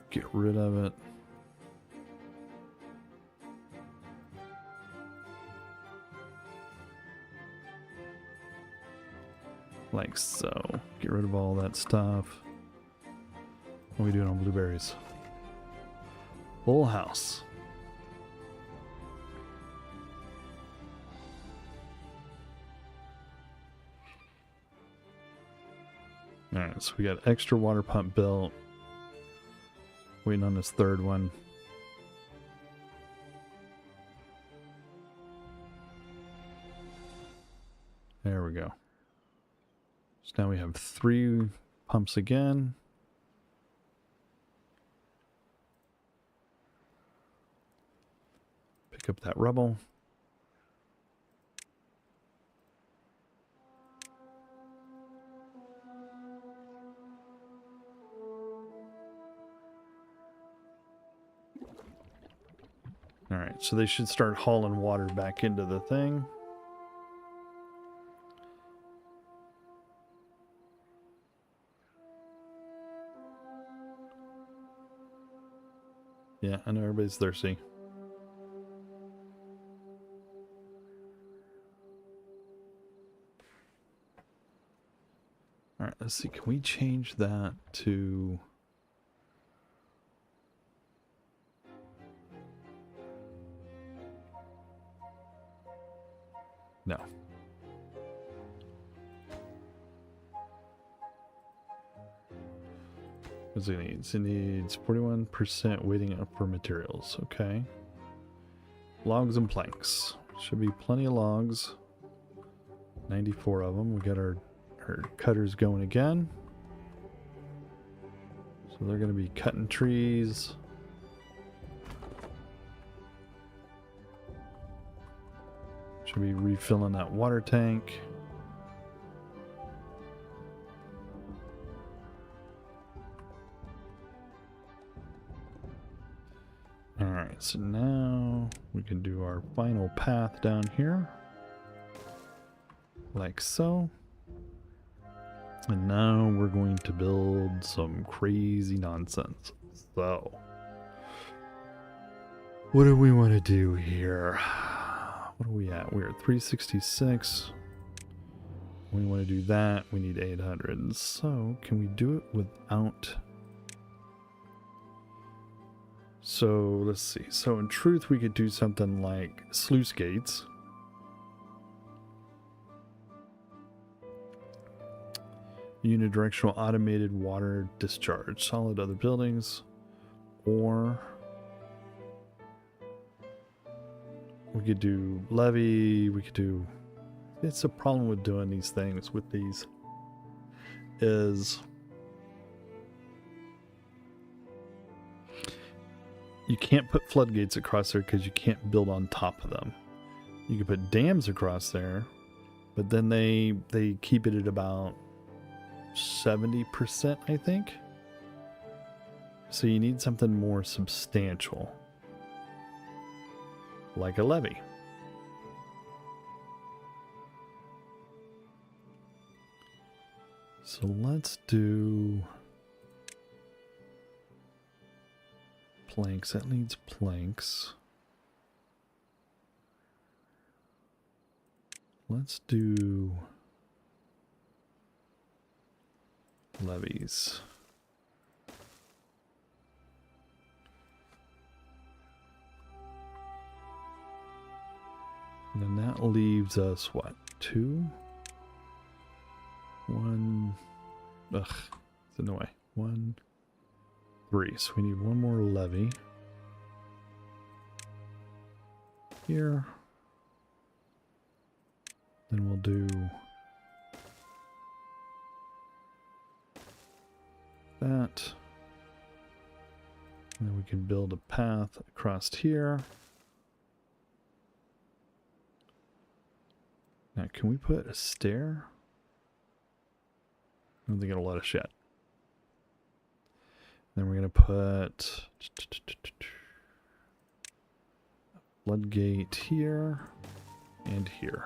get rid of it. Like so. Get rid of all that stuff. What are we doing on blueberries? Full house. Alright, so we got extra water pump built. Waiting on this third one. There we go. So now we have 3 pumps again. Pick up that rubble. Alright, so they should start hauling water back into the thing. Yeah, I know everybody's thirsty. Alright, let's see. Can we change that to... No. What's it needs? It needs 41% waiting up for materials. Okay. Logs and planks. Should be plenty of logs. 94 of them. We got our cutters going again. So they're going to be cutting trees. Should be refilling that water tank. Alright, so now we can do our final path down here. Like so. And now we're going to build some crazy nonsense. So, what do we want to do here? What are we at? We're at 366. We want to do that. We need 800. So, can we do it without... So, let's see. So, in truth, we could do something like sluice gates. Unidirectional automated water discharge. Solid other buildings. Or... we could do levee, we could do... It's a problem with doing these things with these is you can't put floodgates across there because you can't build on top of them. You can put dams across there, but then they keep it at about 70%, I think. So you need something more substantial. Like a levee. So let's do planks. That needs planks. Let's do levees. And then that leaves us, what, 2? 1, ugh, it's in the way. 1, 3. So we need one more levee. Here. Then we'll do that. And then we can build a path across here. Now, can we put a stair? I don't think it'll let us yet. Then we're going to put a floodgate here and here.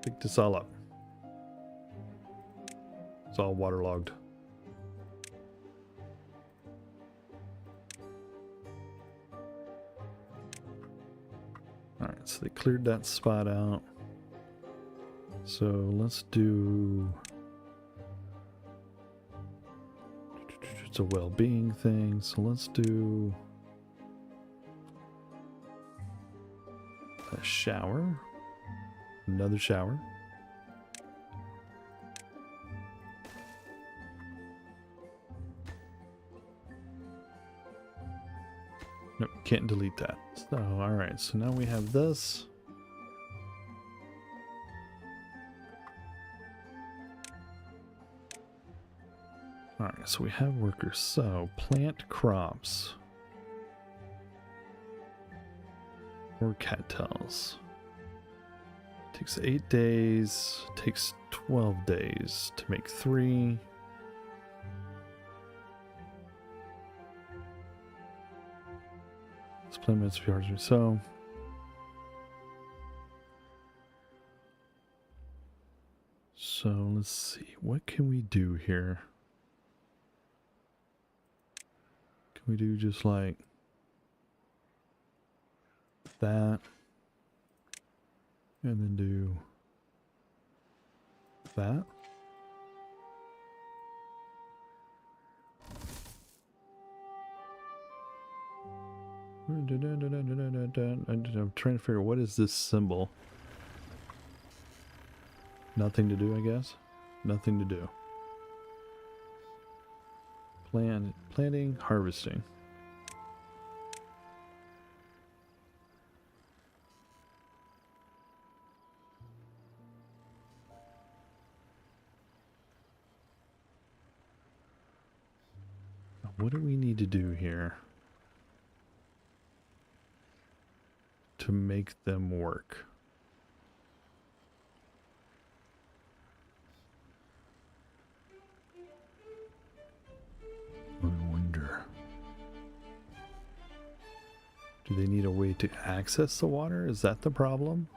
Pick this all up. It's all waterlogged. Alright, so they cleared that spot out. So let's do... it's a well-being thing, so let's do a shower. Another shower. Nope, can't delete that. So, alright, so now we have this. Alright, so we have workers. So, plant crops. Or cattails. Takes 8 days. Takes 12 days to make 3. Split minutes per hours or so. So let's see. What can we do here? Can we do just like that? And then do that? I'm trying to figure out what is this symbol. Nothing to do, I guess. Nothing to do. Planting, harvesting. What do we need to do here to make them work? I wonder. Do they need a way to access the water? Is that the problem?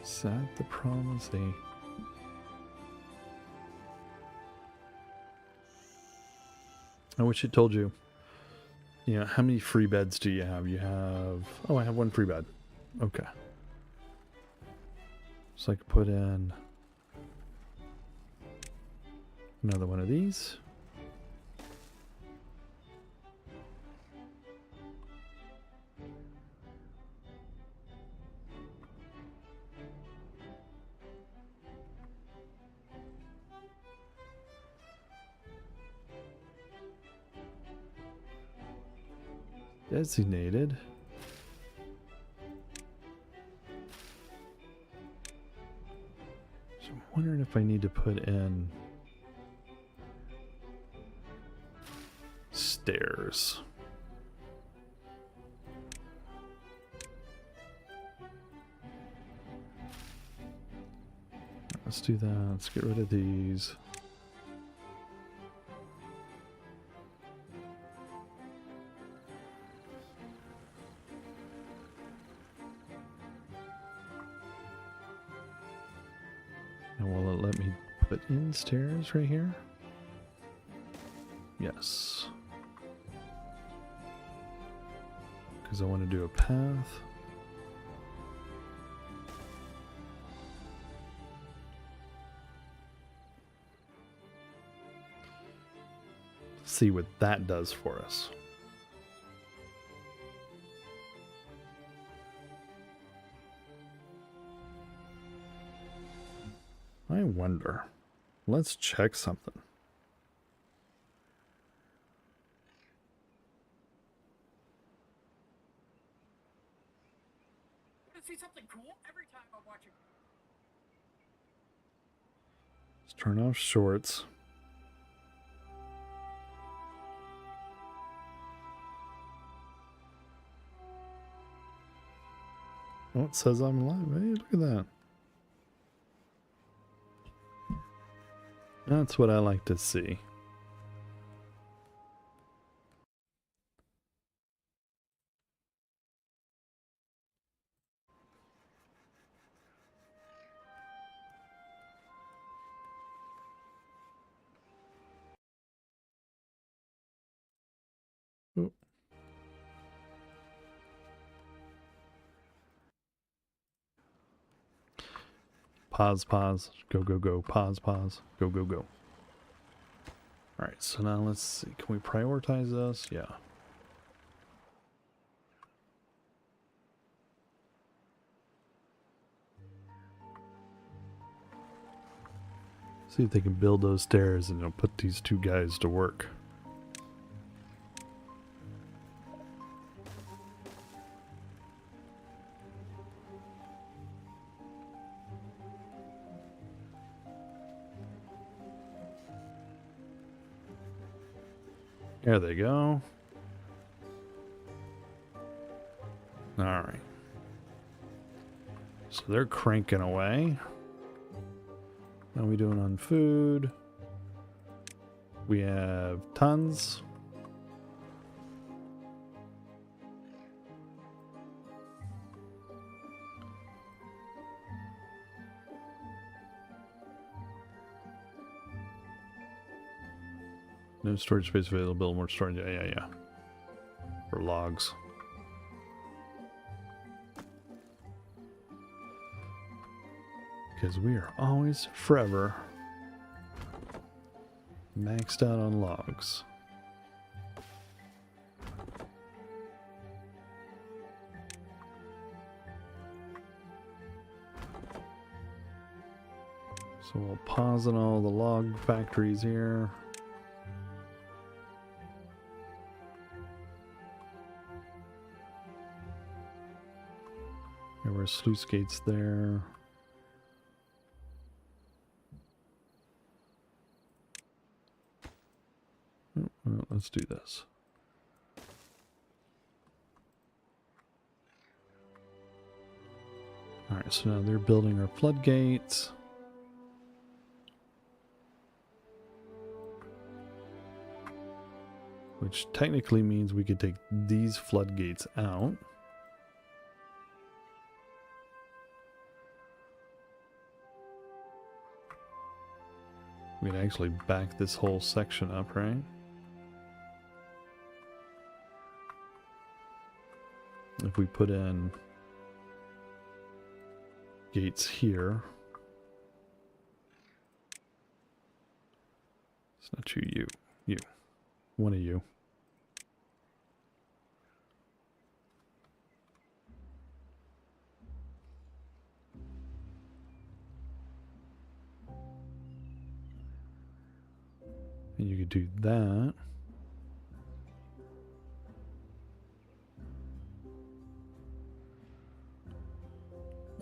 Is that the problem? Is they... I wish it told you. You know, how many free beds do you have? You have... Oh, I have 1 free bed. Okay. So I could put in another one of these. Designated. So I'm wondering if I need to put in stairs. Let's do that. Let's get rid of these. And will it let me put in stairs right here? Yes. Because I want to do a path. See what that does for us. I wonder. Let's check something. See something cool every time I'm watching. Let's turn off shorts. Oh, it says I'm live. Hey, look at that. That's what I like to see. Oh. Pause, pause, go, go, go, pause, pause, go, go, go. All right, so now let's see. Can we prioritize this? Yeah. See if they can build those stairs and put these two guys to work. There they go. Alright. So they're cranking away. How are we doing on food? We have tons. No storage space available. Build more storage. Yeah. For logs. Because we are always, forever, maxed out on logs. So we'll pause on all the log factories here. There were sluice gates there. Oh, well, let's do this. Alright, so now they're building our floodgates. Which technically means we could take these floodgates out. We can actually back this whole section up, right? If we put in gates here. It's not you. One of you. And you could do that.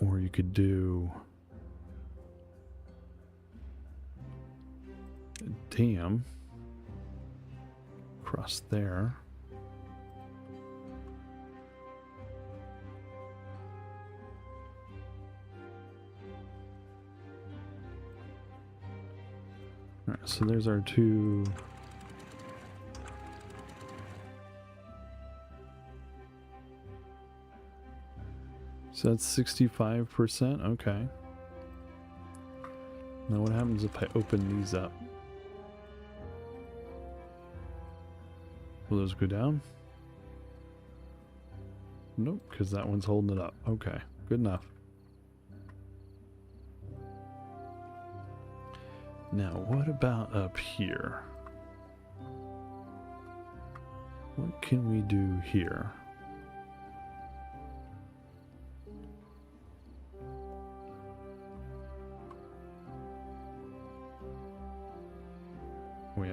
Or you could do a dam across there. All right, so there's our two. So that's 65%. Okay. Now what happens if I open these up? Will those go down? Nope, because that one's holding it up. Okay, good enough. Now, what about up here? What can we do here?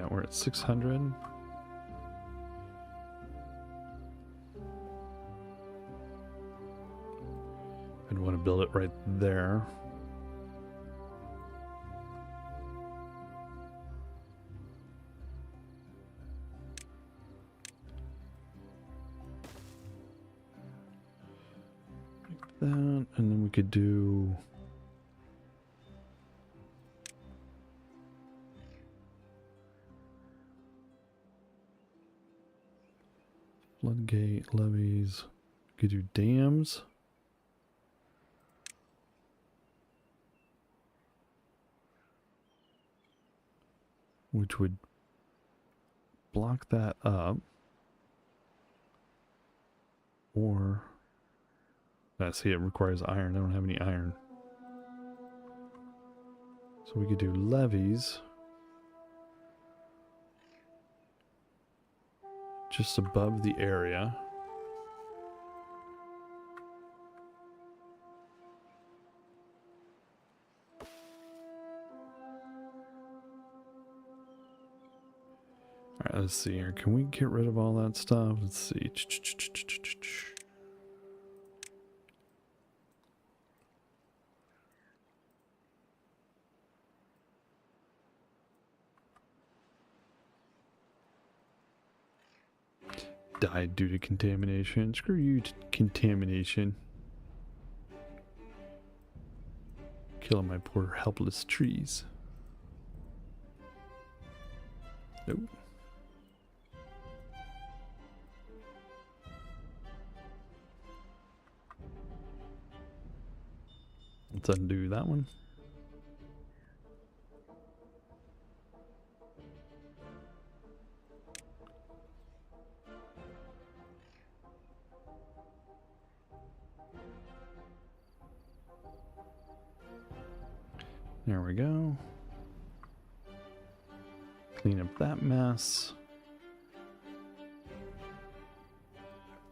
We're at 600. I'd want to build it right there. Like that, and then we could do floodgate, levees. We could do dams. Which would block that up. Or, see, it requires iron. I don't have any iron. So we could do levees. Just above the area. Alright, let's see here. Can we get rid of all that stuff? Let's see. Died due to contamination. Screw you, contamination. Killing my poor helpless trees. Nope. Let's undo that one. There we go. Clean up that mess.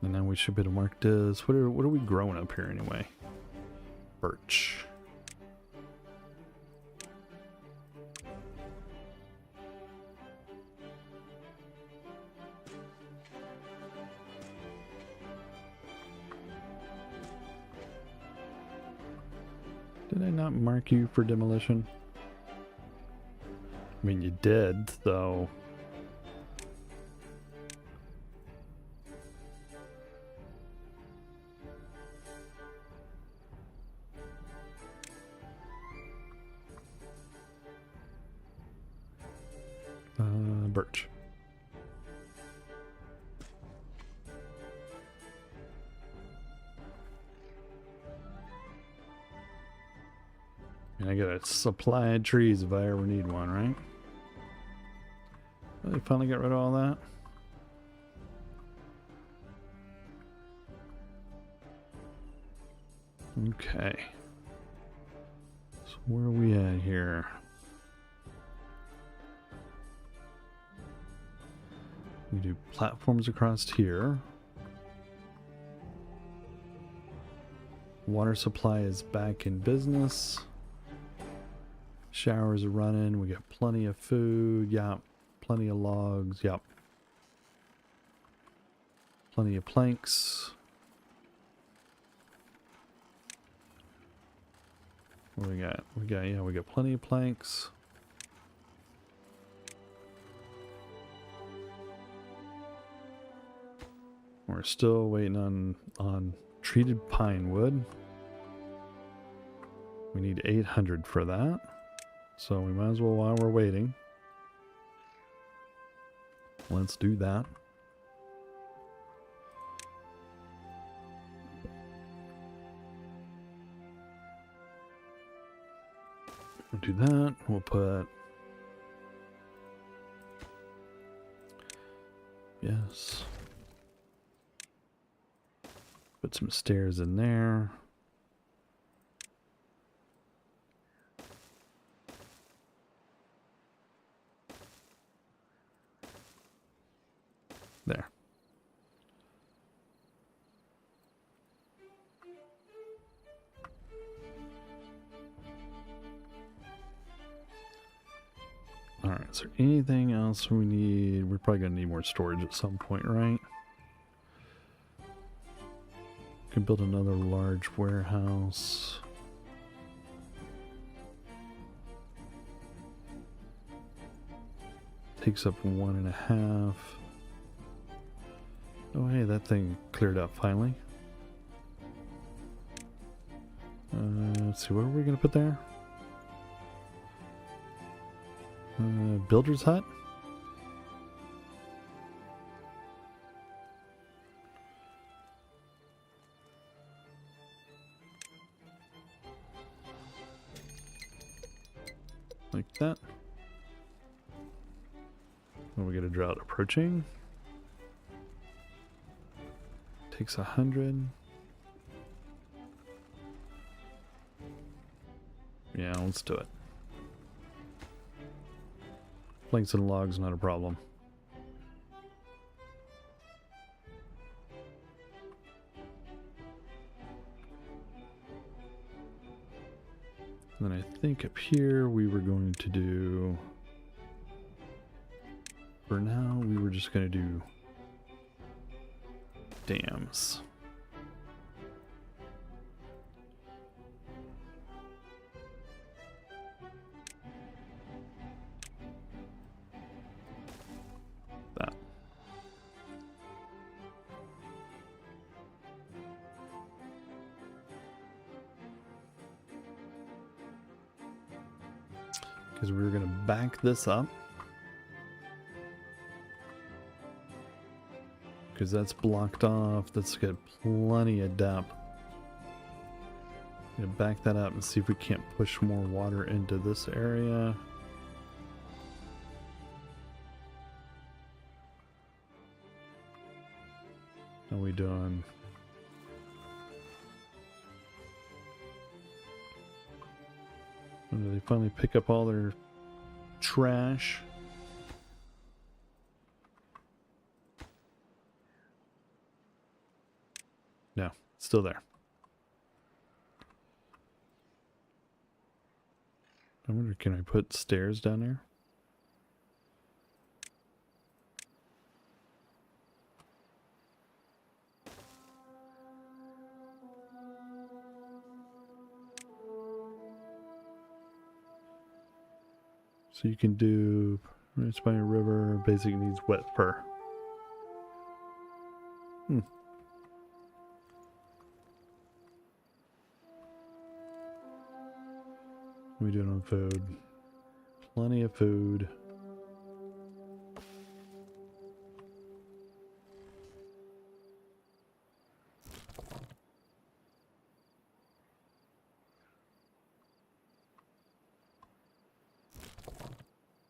And then we should be able to mark this. What are we growing up here anyway? Birch. Did I not mark you for demolition? I mean, you did, though. Birch. And I got a supply of trees if I ever need one, right? Well, they finally got rid of all that. Okay. So where are we at here? We do platforms across here. Water supply is back in business. Showers are running. We got plenty of food. Yep. Plenty of logs. Yep. Plenty of planks. What do we got? We got plenty of planks. We're still waiting on treated pine wood. We need 800 for that. So we might as well, while we're waiting, let's do that. We'll do that. We'll put... Yes. Put some stairs in there. There. Alright, is there anything else we need? We're probably going to need more storage at some point, right? Can build another large warehouse. Takes up 1.5. Oh hey, that thing cleared up finally. Let's see, what are we going to put there? Builder's hut? Like that. Well, we get a drought approaching. Takes 100. Yeah, let's do it. Planks and logs, not a problem. And then I think up here we were going to do For now, we were just going to do dams. That. Because we were going to back this up. Because that's blocked off. That's got plenty of depth. Gonna back that up and see if we can't push more water into this area. How we doing? When do they finally pick up all their trash? No, still there. I wonder, can I put stairs down there? So you can do right by a river, basic needs wet fur. What are we doing on food? Plenty of food.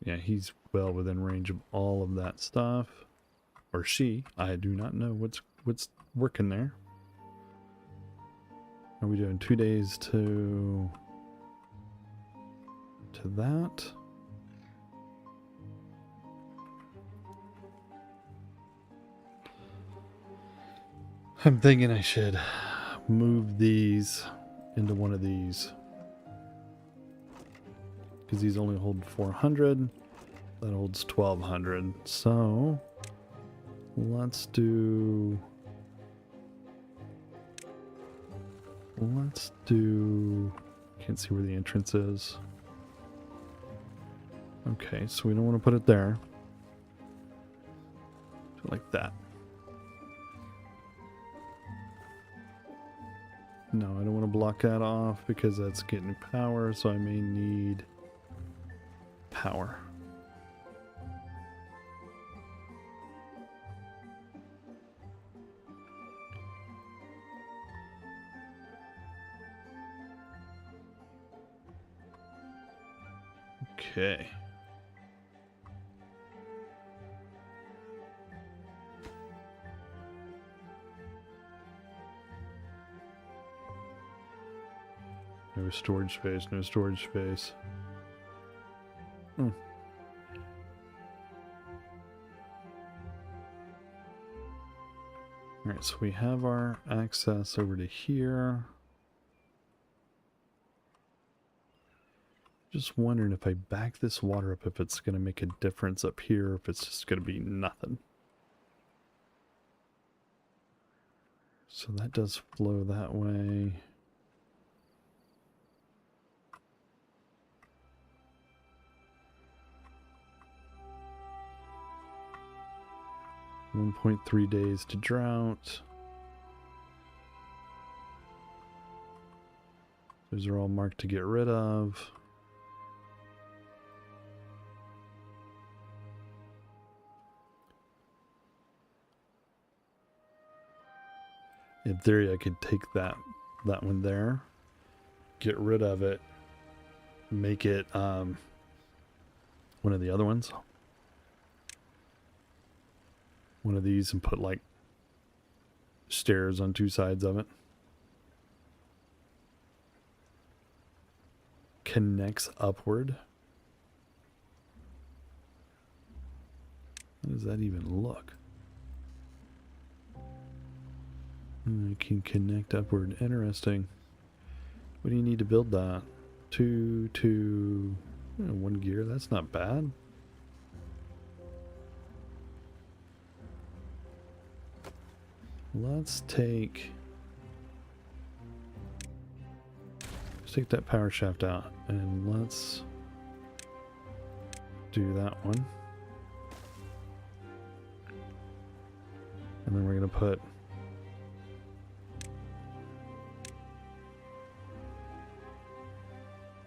Yeah, he's well within range of all of that stuff. Or she. I do not know what's working there. Are we doing 2 days to that? I'm thinking I should move these into one of these. Because these only hold 400. That holds 1200. So let's do. Can't see where the entrance is. Okay, so we don't want to put it there. Like that. No, I don't want to block that off because that's getting power, so I may need power. Okay. No storage space, no storage space. Alright, so we have our access over to here. Just wondering if I back this water up, if it's going to make a difference up here, if it's just going to be nothing. So that does flow that way. .3 days to drought. Those are all marked to get rid of. In theory, I could take that one there, get rid of it, make it one of the other ones. One of these and put like stairs on 2 sides of it. Connects upward. How does that even look? I can connect upward. Interesting. What do you need to build that? 1 gear. That's not bad. Let's take that power shaft out and let's do that one. And then we're going to put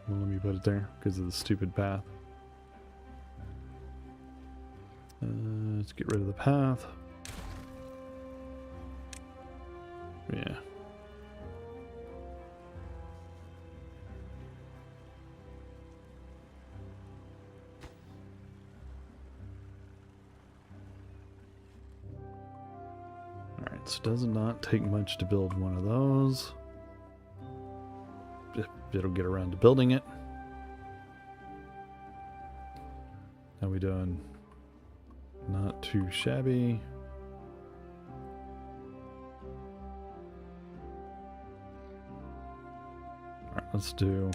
well, let me put it there because of the stupid path. Let's get rid of the path. Yeah. Alright, so it does not take much to build one of those. It'll get around to building it. How we doing? Not too shabby. Alright, let's do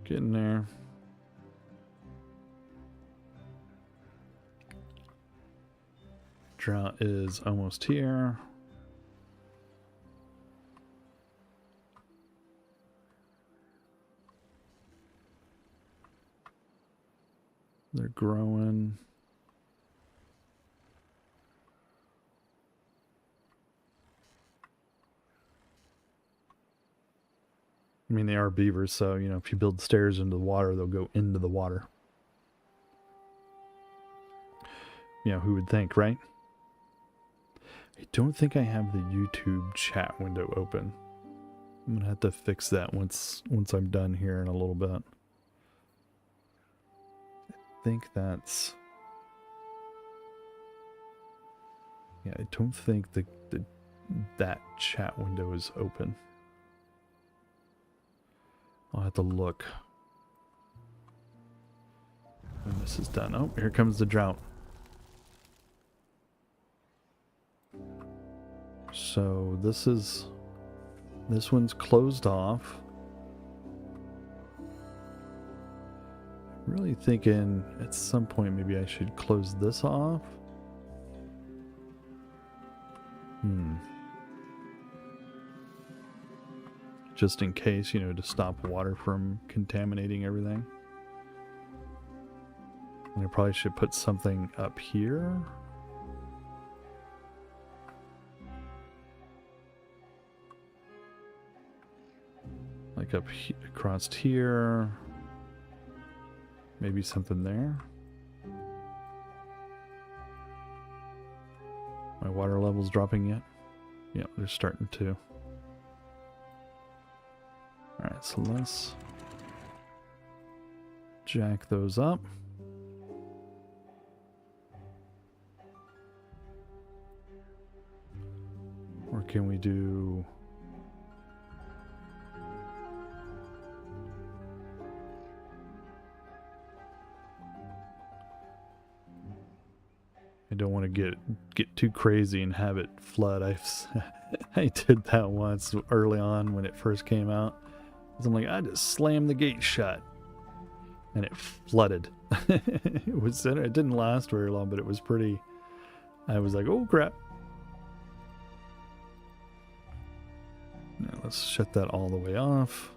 getting there. Drought is almost here. They're growing. I mean, they are beavers, so, you know, if you build stairs into the water, they'll go into the water. You know, who would think, right? I don't think I have the YouTube chat window open. I'm gonna have to fix that once I'm done here in a little bit. I think that's... Yeah, I don't think that chat window is open. I'll have to look when this is done. Oh, here comes the drought. So this one's closed off. Really thinking at some point maybe I should close this off. Just in case, you know, to stop water from contaminating everything. And I probably should put something up here. Like across here. Maybe something there. My water level's dropping yet? Yeah, they're starting to. Alright, so let's jack those up. Or can we do... I don't want to get too crazy and have it flood. I did that once early on when it first came out. I'm like, I just slammed the gate shut, and it flooded. It didn't last very long, but it was pretty. I was like, oh crap! Now let's shut that all the way off.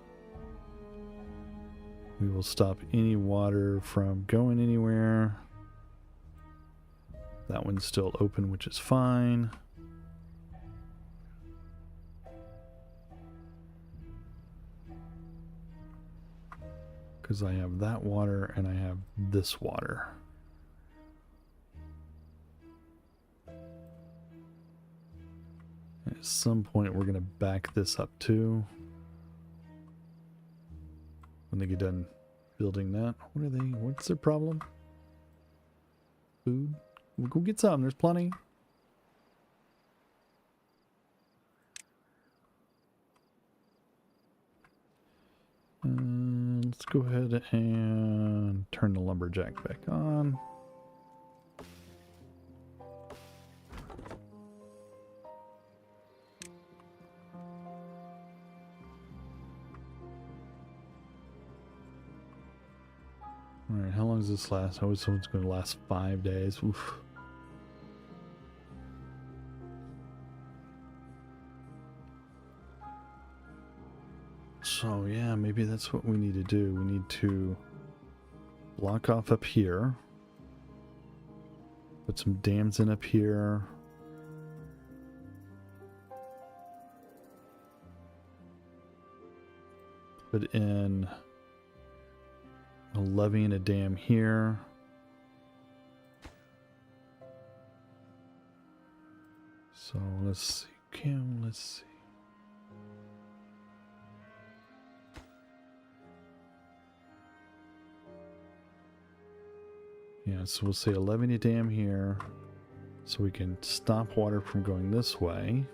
We will stop any water from going anywhere. That one's still open, which is fine. Because I have that water and I have this water. At some point we're going to back this up too. When they get done building that. What's their problem? Food? We'll go get some, there's plenty. Let's go ahead and turn the lumberjack back on. Alright, how long does this last? Oh, this one's going to last 5 days. Oof. So, yeah, maybe that's what we need to do. We need to block off up here. Put some dams in up here. Put in a levee and a dam here. So let's see. Let's see. Yeah, so we'll say a levee and a dam here, so we can stop water from going this way.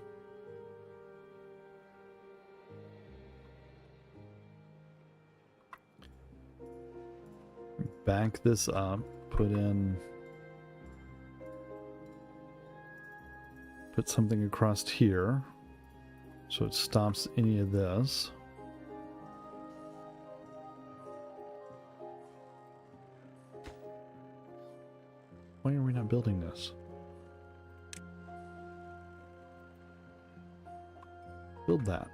Back this up, put something across here so it stops any of this. Why are we not building this? Build that.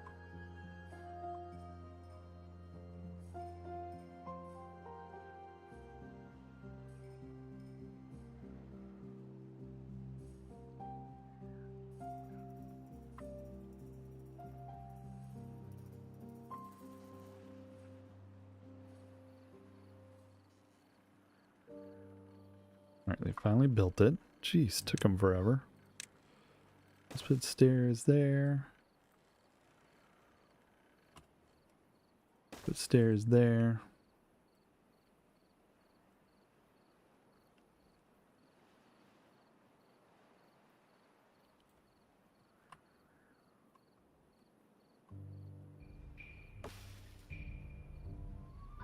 Alright, they finally built it. Jeez, took them forever. Let's put stairs there. Put stairs there.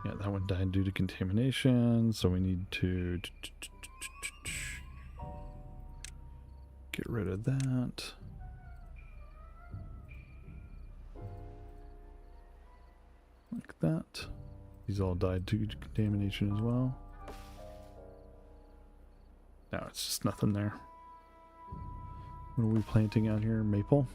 Yeah, that one died due to contamination, so we need to get rid of that. Like that. These all died due to contamination as well. Now it's just nothing there. What are we planting out here? Maple?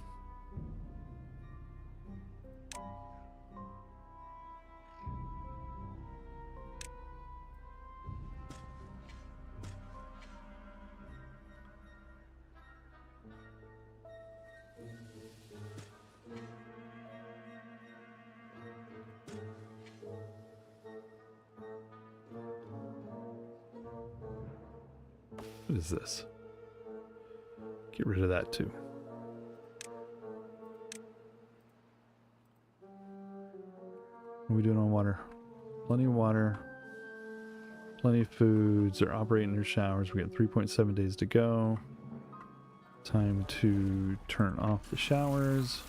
What is this? Get rid of that too. What are we doing on water? Plenty of water. Plenty of foods. They're operating their showers. We got 3.7 days to go. Time to turn off the showers.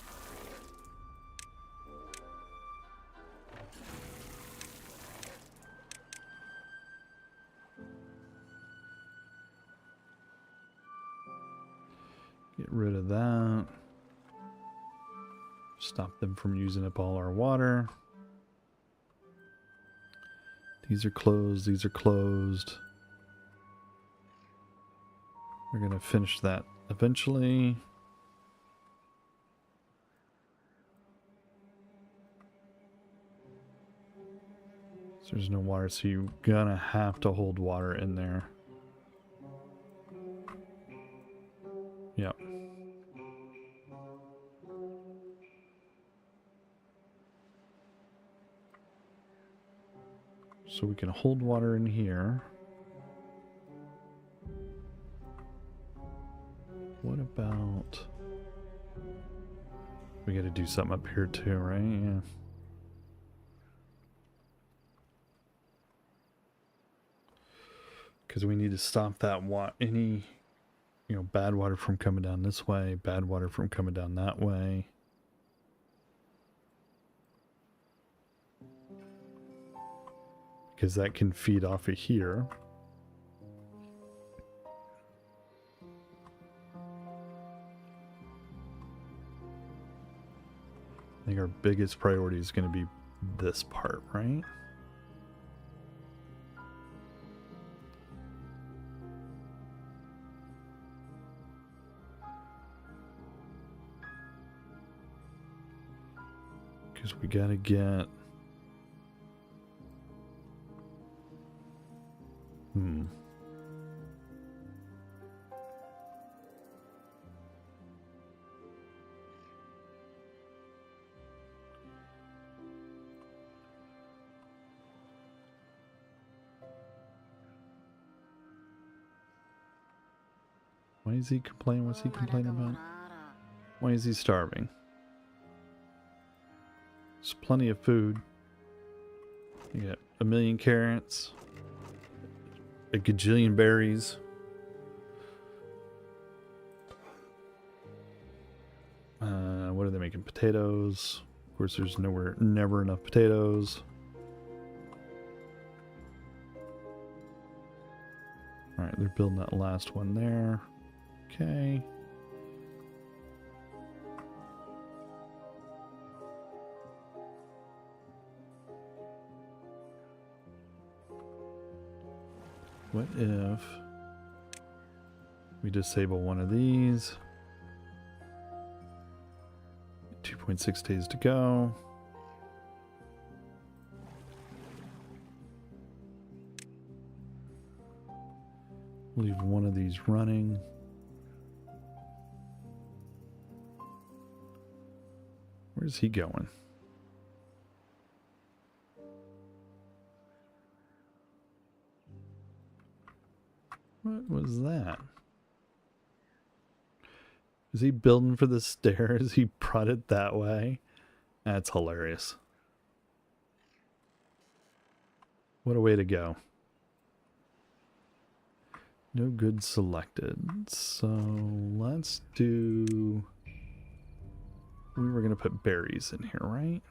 Get rid of that. Stop them from using up all our water. These are closed. These are closed. We're going to finish that eventually. So there's no water, so you're going to have to hold water in there. Yep. So we can hold water in here. What about... We got to do something up here too, right? Yeah. Because we need to stop that any, bad water from coming down this way, bad water from coming down that way. Because that can feed off of here. I think our biggest priority is going to be this part, right? Because we gotta get... Why is he complaining? What's he complaining about? Why is he starving? There's plenty of food. You got a million carrots, a gajillion berries. What are they making? Potatoes. Of course, there's never enough potatoes. Alright, they're building that last one there. Okay. What if we disable one of these? 2.6 days to go. Leave one of these running. Where's he going? What was that? Is he building for the stairs? He brought it that way? That's hilarious. What a way to go. No good selected. So let's do... We were going to put berries in here, right?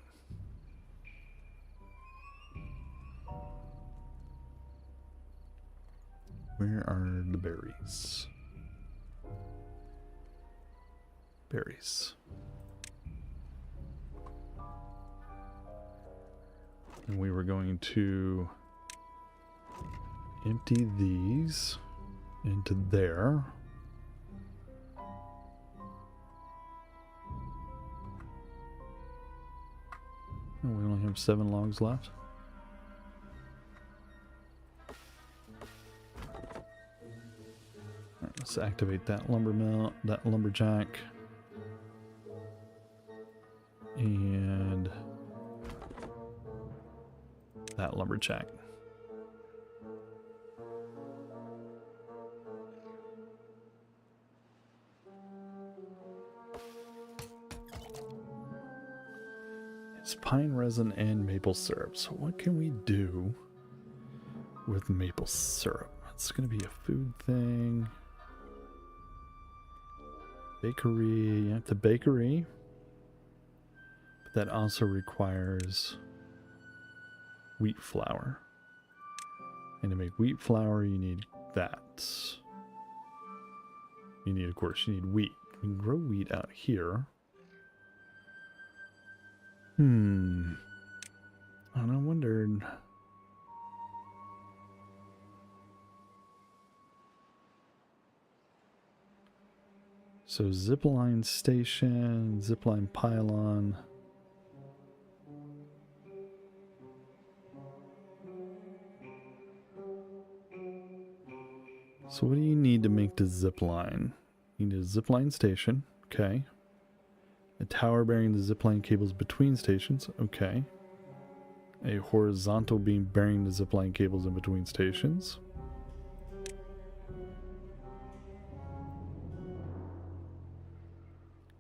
Where are the berries? Berries. And we were going to empty these into there. Oh, we only have 7 logs left. Alright, let's activate that lumber mill, that lumberjack. And that lumberjack. It's pine resin and maple syrup. So what can we do with maple syrup? It's going to be a food thing. Bakery. You have the bakery. But that also requires wheat flour. And to make wheat flour, you need that. You need, of course, you need wheat. You can grow wheat out here. And I wondered... So zipline station, zipline pylon. So what do you need to make the zipline? You need a zipline station, okay. A tower bearing the zipline cables between stations, okay. A horizontal beam bearing the zipline cables in between stations.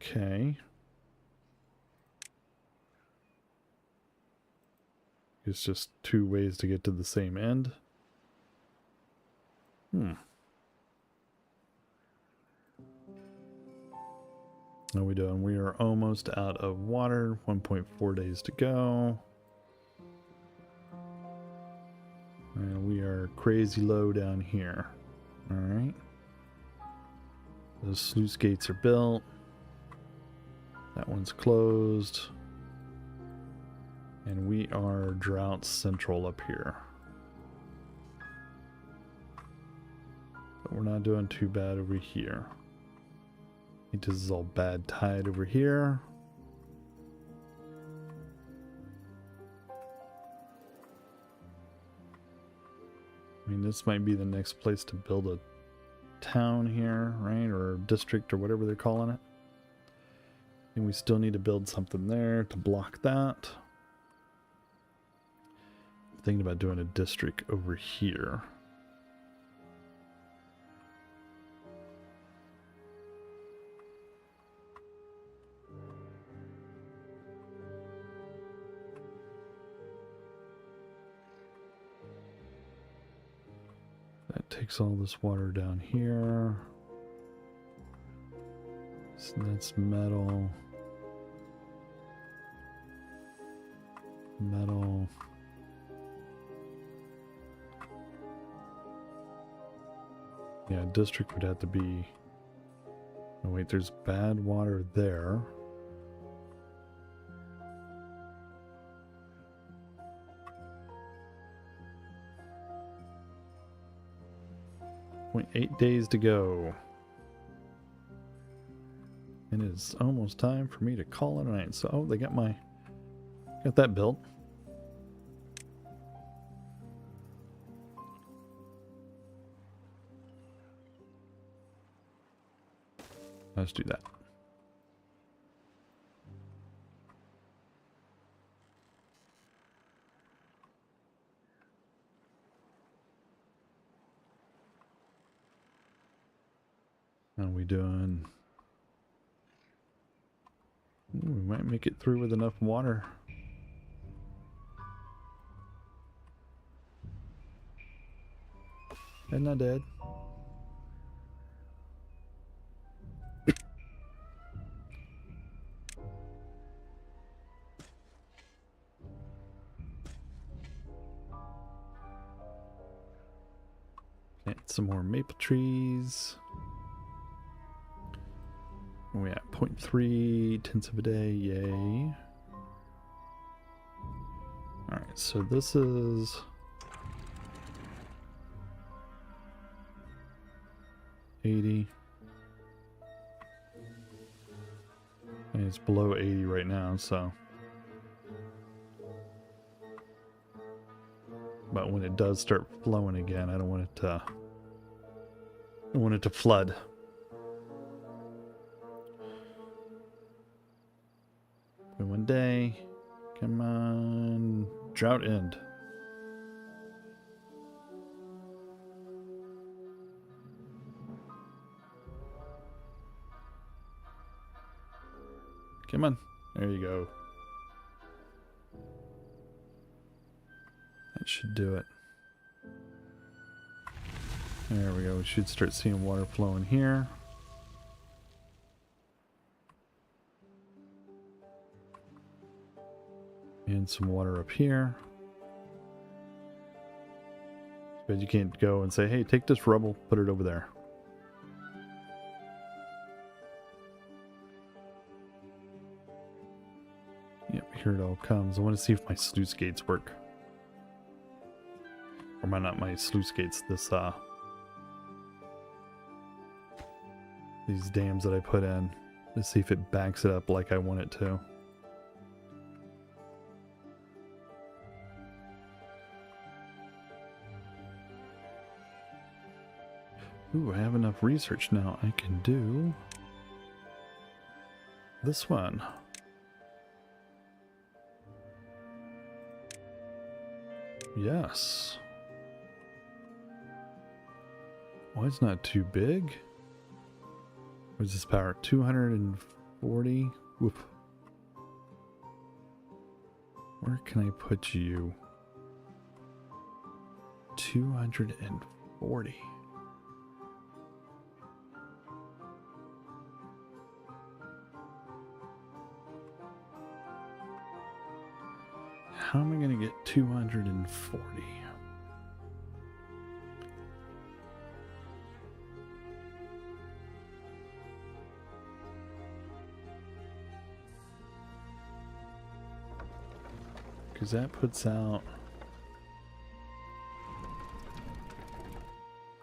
Okay. It's just 2 ways to get to the same end. How are we doing? We are almost out of water. 1.4 days to go. And we are crazy low down here. Alright. Those sluice gates are built. That one's closed. And we are drought central up here. But we're not doing too bad over here. I think this is all bad tide over here. I mean, this might be the next place to build a town here, right? Or a district or whatever they're calling it. And we still need to build something there to block that. I'm thinking about doing a district over here. That takes all this water down here. So that's metal. Metal. Yeah, district would have to be... Oh wait, there's bad water there. Wait, 8 days to go. And it's almost time for me to call it a night. So, oh, they got that built. Let's do that. How are we doing? Ooh, we might make it through with enough water. And not dead. Plant some more maple trees. We at 0.3 tenths of a day, yay. Alright, so this is... $80. And it's below 80 right now, so... But when it does start flowing again, I don't want it to flood. One day, come on, drought end. Come on, there you go. That should do it. There we go, we should start seeing water flowing here. And some water up here. But you can't go and say, hey, take this rubble, put it over there. Yep, here it all comes. I want to see if my sluice gates work. Or not my sluice gates, these dams that I put in. To see if it backs it up like I want it to. Ooh, I have enough research now. I can do this one. Yes. Why it's not too big? What's this power? 240? Whoop. Where can I put you? 240. How am I going to get 240? Because that puts out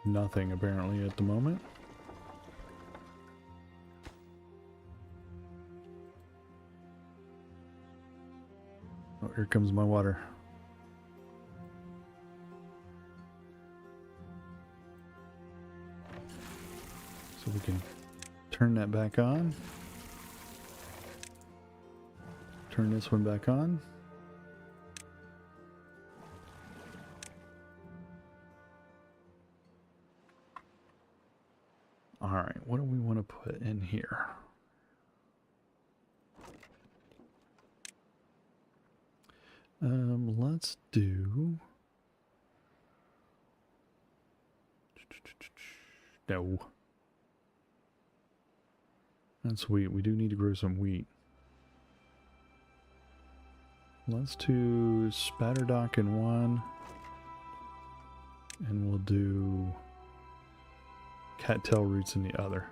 nothing apparently at the moment. Oh, here comes my water. we can turn that back on. Turn this one back on. All right, what do we want to put in here? Let's do... No. That's wheat. We do need to grow some wheat. Let's do spatterdock in one. And we'll do cattail roots in the other.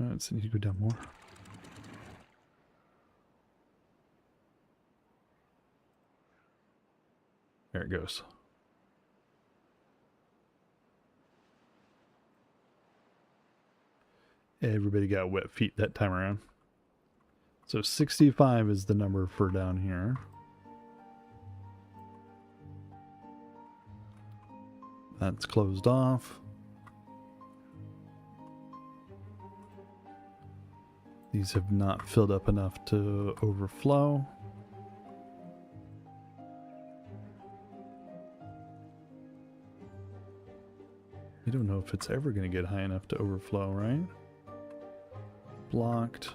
Let's need to go down more. There it goes. Everybody got wet feet that time around. So 65 is the number for down here. That's closed off. These have not filled up enough to overflow. I don't know if it's ever going to get high enough to overflow, right? Blocked.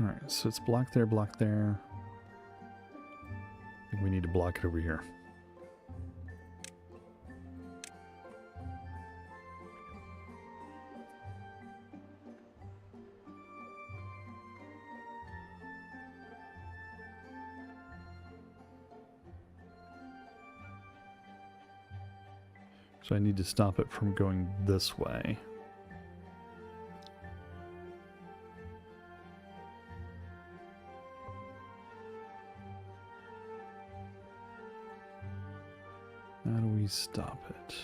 Alright, so it's blocked there, blocked there. I think we need to block it over here. So I need to stop it from going this way. How do we stop it?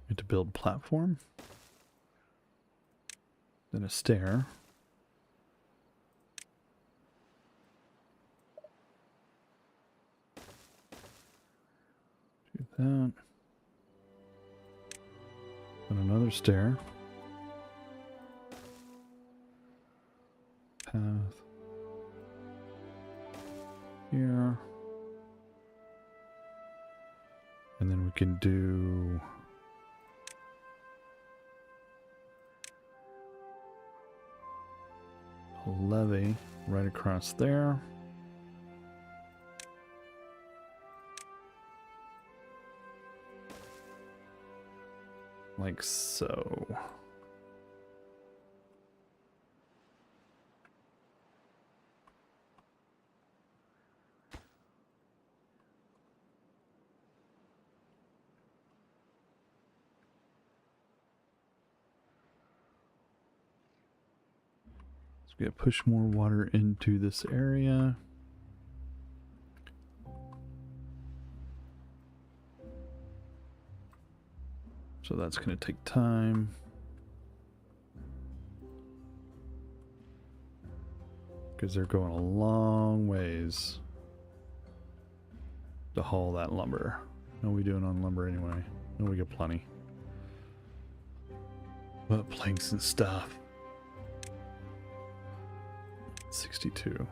We have to build a platform, then a stair. Do that. Then another stair. Path. Here. And then we can do a levee right across there. Like so. So we gotta push more water into this area. So that's going to take time. Because they're going a long ways to haul that lumber. How are we doing on lumber anyway? No, we got plenty. But planks and stuff. 62.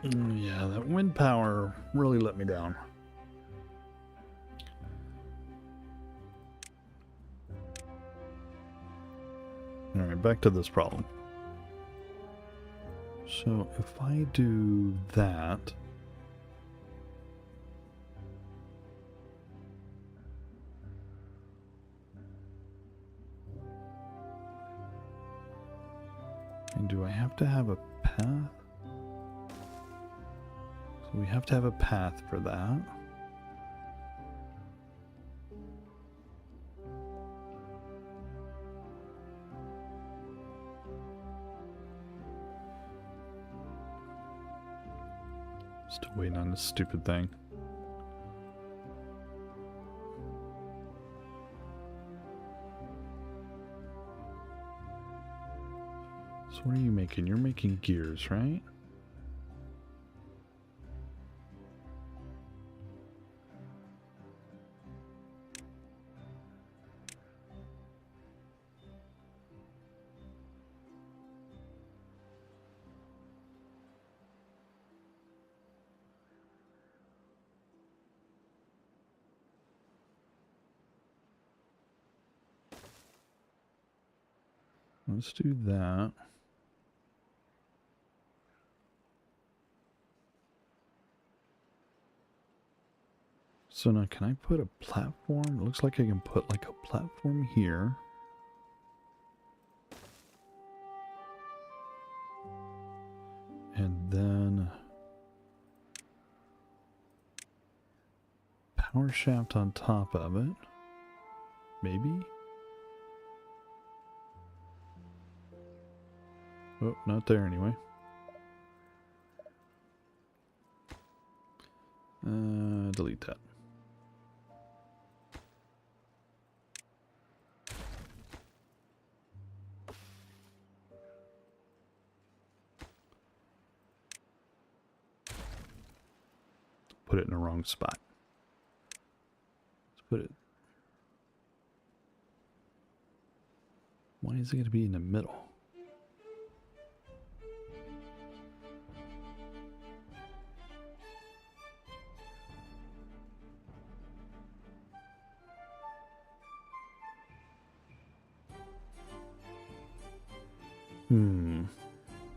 Yeah, that wind power really let me down. Alright, back to this problem. So if I do that, have to have a path? So we have to have a path for that. Still waiting on this stupid thing. So what are you making? You're making gears, right? Let's do that. So now can I put a platform? It looks like I can put like a platform here. And then power shaft on top of it. Maybe? Oh, not there anyway. Delete that. Put it in the wrong spot. Let's put it. Why is it going to be in the middle?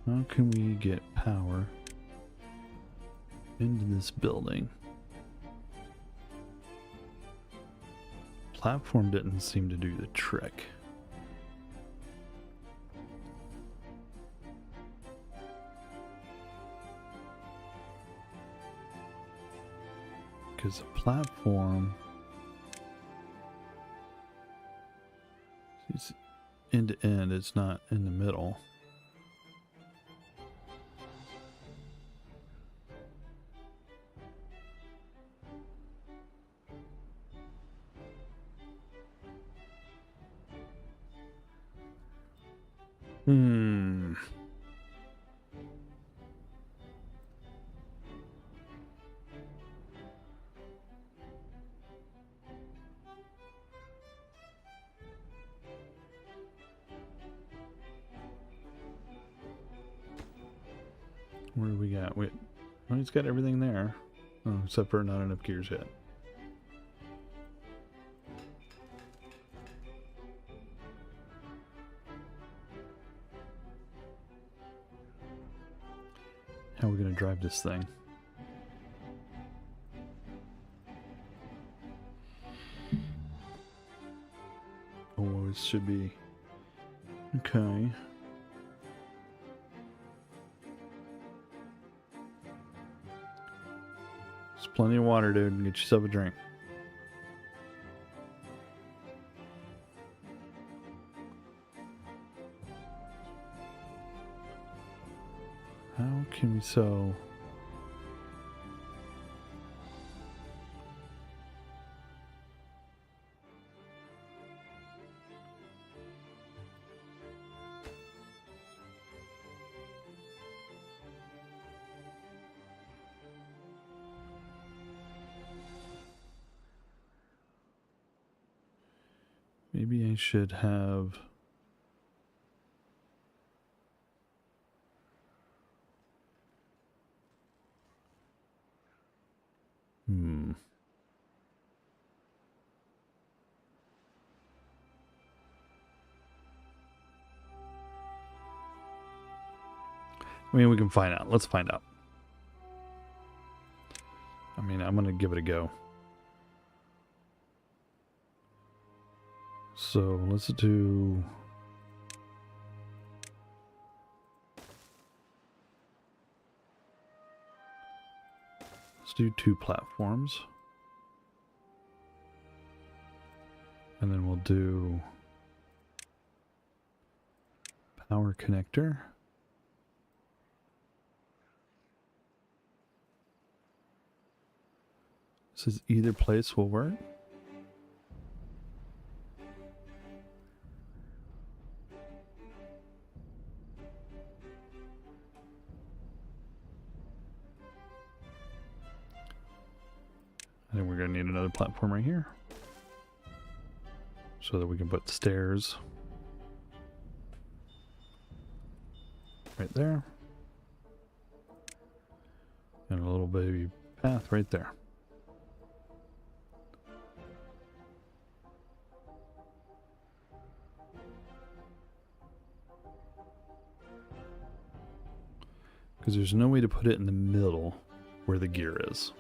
How can we get power into this building? Platform didn't seem to do the trick. Because a platform is end to end, it's not in the middle. Where do we got? Wait, well, it's got everything there. Oh, except for not enough gears yet. How are we going to drive this thing? Oh, it should be. Okay. There's plenty of water, dude. Get yourself a drink. How can we so... Maybe I should have... I mean, we can find out. Let's find out. I mean, I'm going to give it a go. So let's do... Let's do 2 platforms. And then we'll do power connector. Says either place will work. I think we're going to need another platform right here so that we can put stairs right there and a little baby path right there. Because there's no way to put it in the middle where the gear is.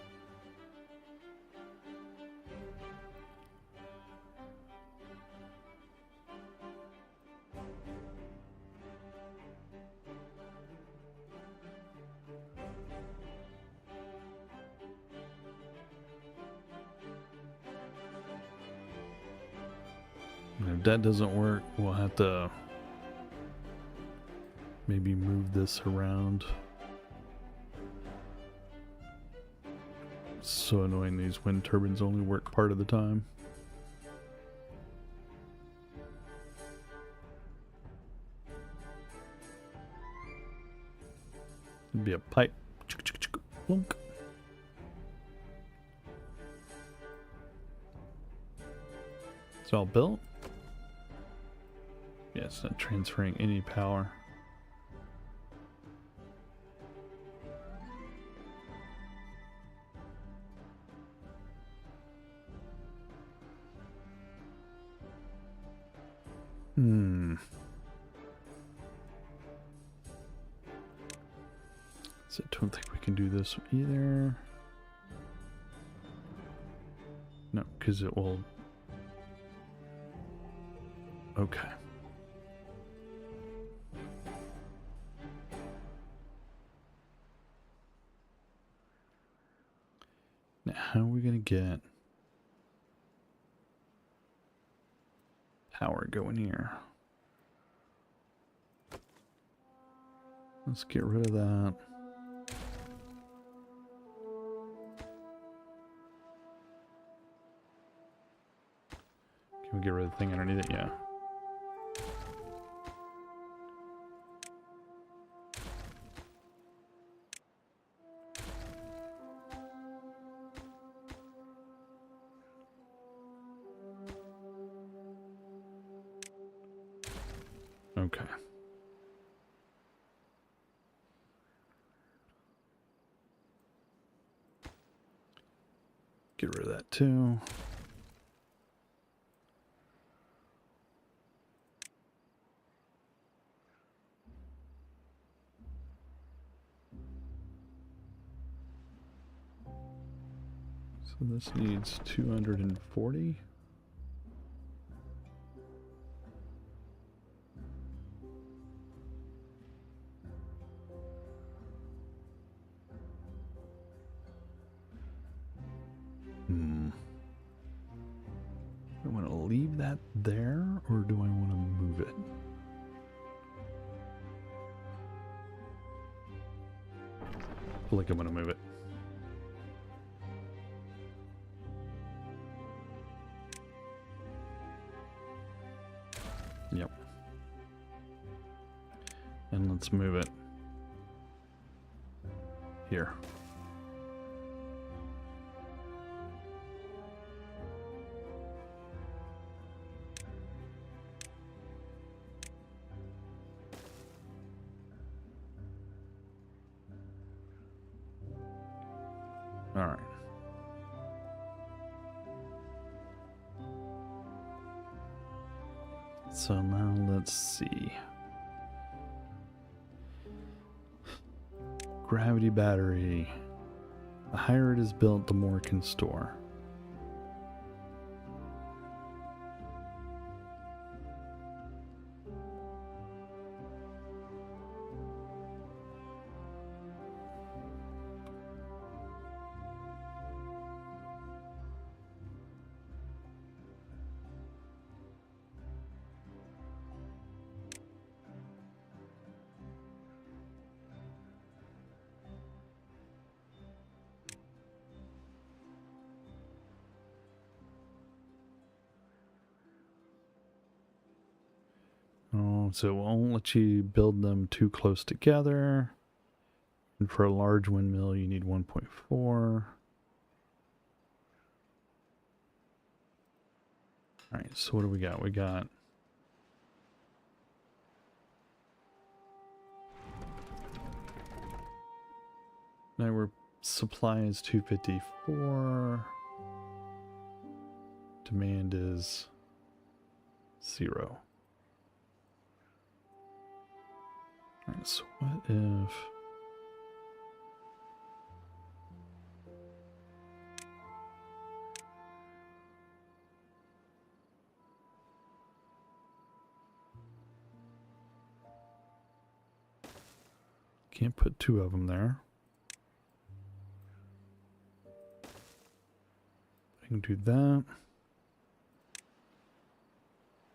And if that doesn't work, we'll have to maybe move this around. It's so annoying, these wind turbines only work part of the time. It'd be a pipe. Plunk. It's all built. Yeah, it's not transferring any power. So I don't think we can do this either. No, because it will... Okay. Now, how are we going to get power going here? Let's get rid of that. Can we get rid of the thing underneath it? Yeah. Okay. Get rid of that too. So this needs 240. Do I want to leave that there, or do I want to move it? I feel like I'm going to move it. Yep. And let's move it here. All right. So now let's see. Gravity battery. The higher it is built, the more it can store. No, so it won't let you build them too close together. And for a large windmill, you need 1.4. Alright, so what do we got? We got... Network supply is 254. Demand is 0. Alright, so what if... Can't put 2 of them there. I can do that.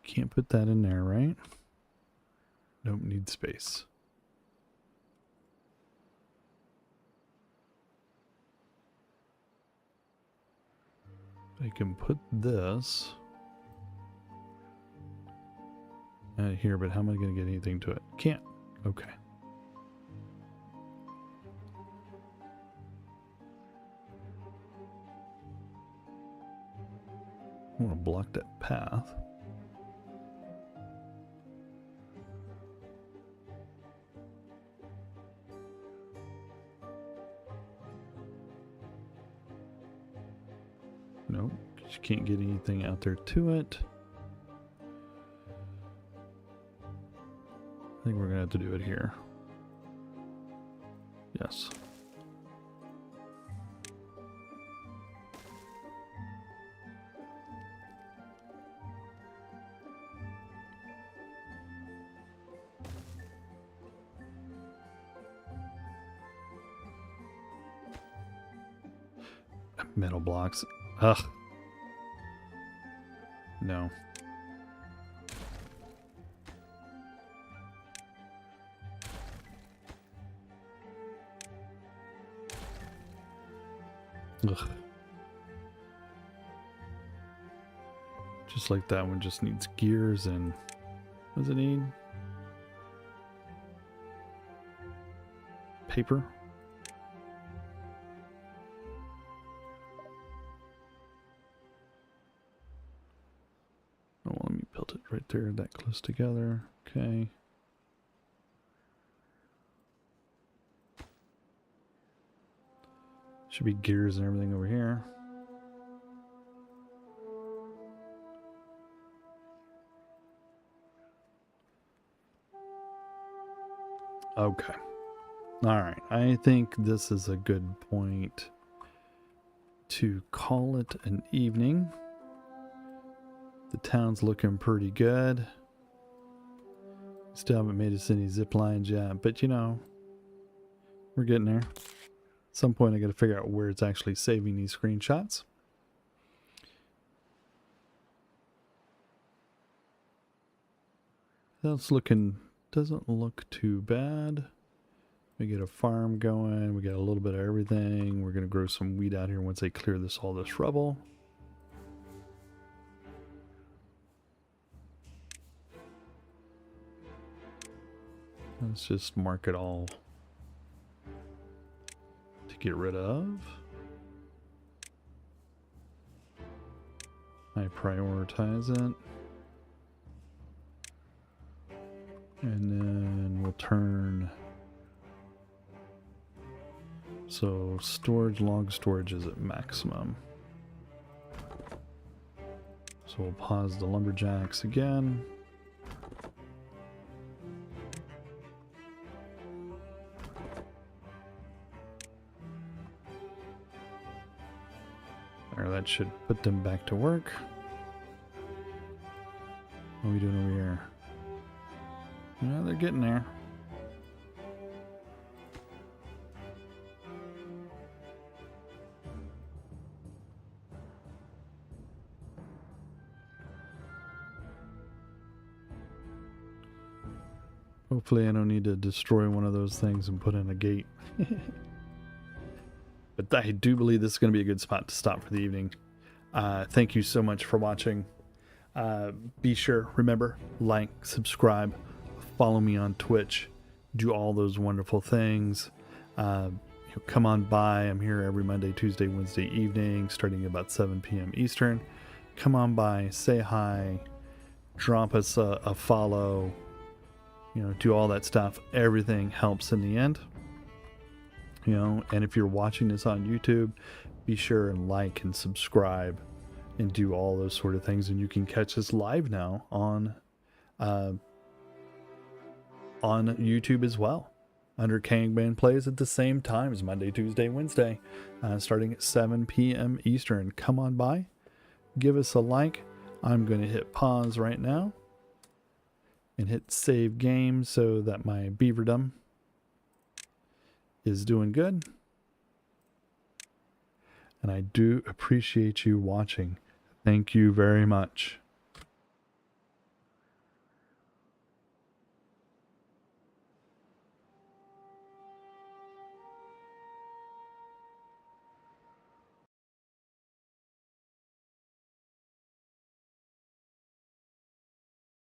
Can't put that in there, right? Nope, need space. I can put this out here, but how am I going to get anything to it? Can't. Okay. I want to block that path. Nope, you can't get anything out there to it. I think we're gonna have to do it here. Yes. Metal blocks. Ugh. No. Ugh. Just like that one just needs gears and what does it need? Paper? Oh, let me build it right there, that close together. Okay. Should be gears and everything over here. Okay. All right. I think this is a good point to call it an evening. The town's looking pretty good. Still haven't made us any zip lines yet, but you know, we're getting there. At some point I got to figure out where it's actually saving these screenshots. That's looking, doesn't look too bad. We get a farm going, we got a little bit of everything. We're going to grow some wheat out here once they clear all this rubble. Let's just mark it all to get rid of. I prioritize it. And then we'll turn. So storage, log storage is at maximum. So we'll pause the lumberjacks again. There, that should put them back to work. What are we doing over here? Yeah, they're getting there. Hopefully I don't need to destroy one of those things and put in a gate. But I do believe this is going to be a good spot to stop for the evening. Thank you so much for watching. Be sure, remember, like, subscribe, follow me on Twitch, do all those wonderful things. Come on by. I'm here every Monday, Tuesday, Wednesday evening, starting about 7 p.m. Eastern. Come on by, say hi, drop us a follow, do all that stuff. Everything helps in the end. And if you're watching this on YouTube, be sure and like and subscribe and do all those sort of things. And you can catch us live now on YouTube as well, under Kangband Plays at the same times, Monday, Tuesday, Wednesday, starting at 7 p.m. Eastern. Come on by, give us a like. I'm going to hit pause right now and hit save game so that my beaverdom is doing good. And I do appreciate you watching. Thank you very much.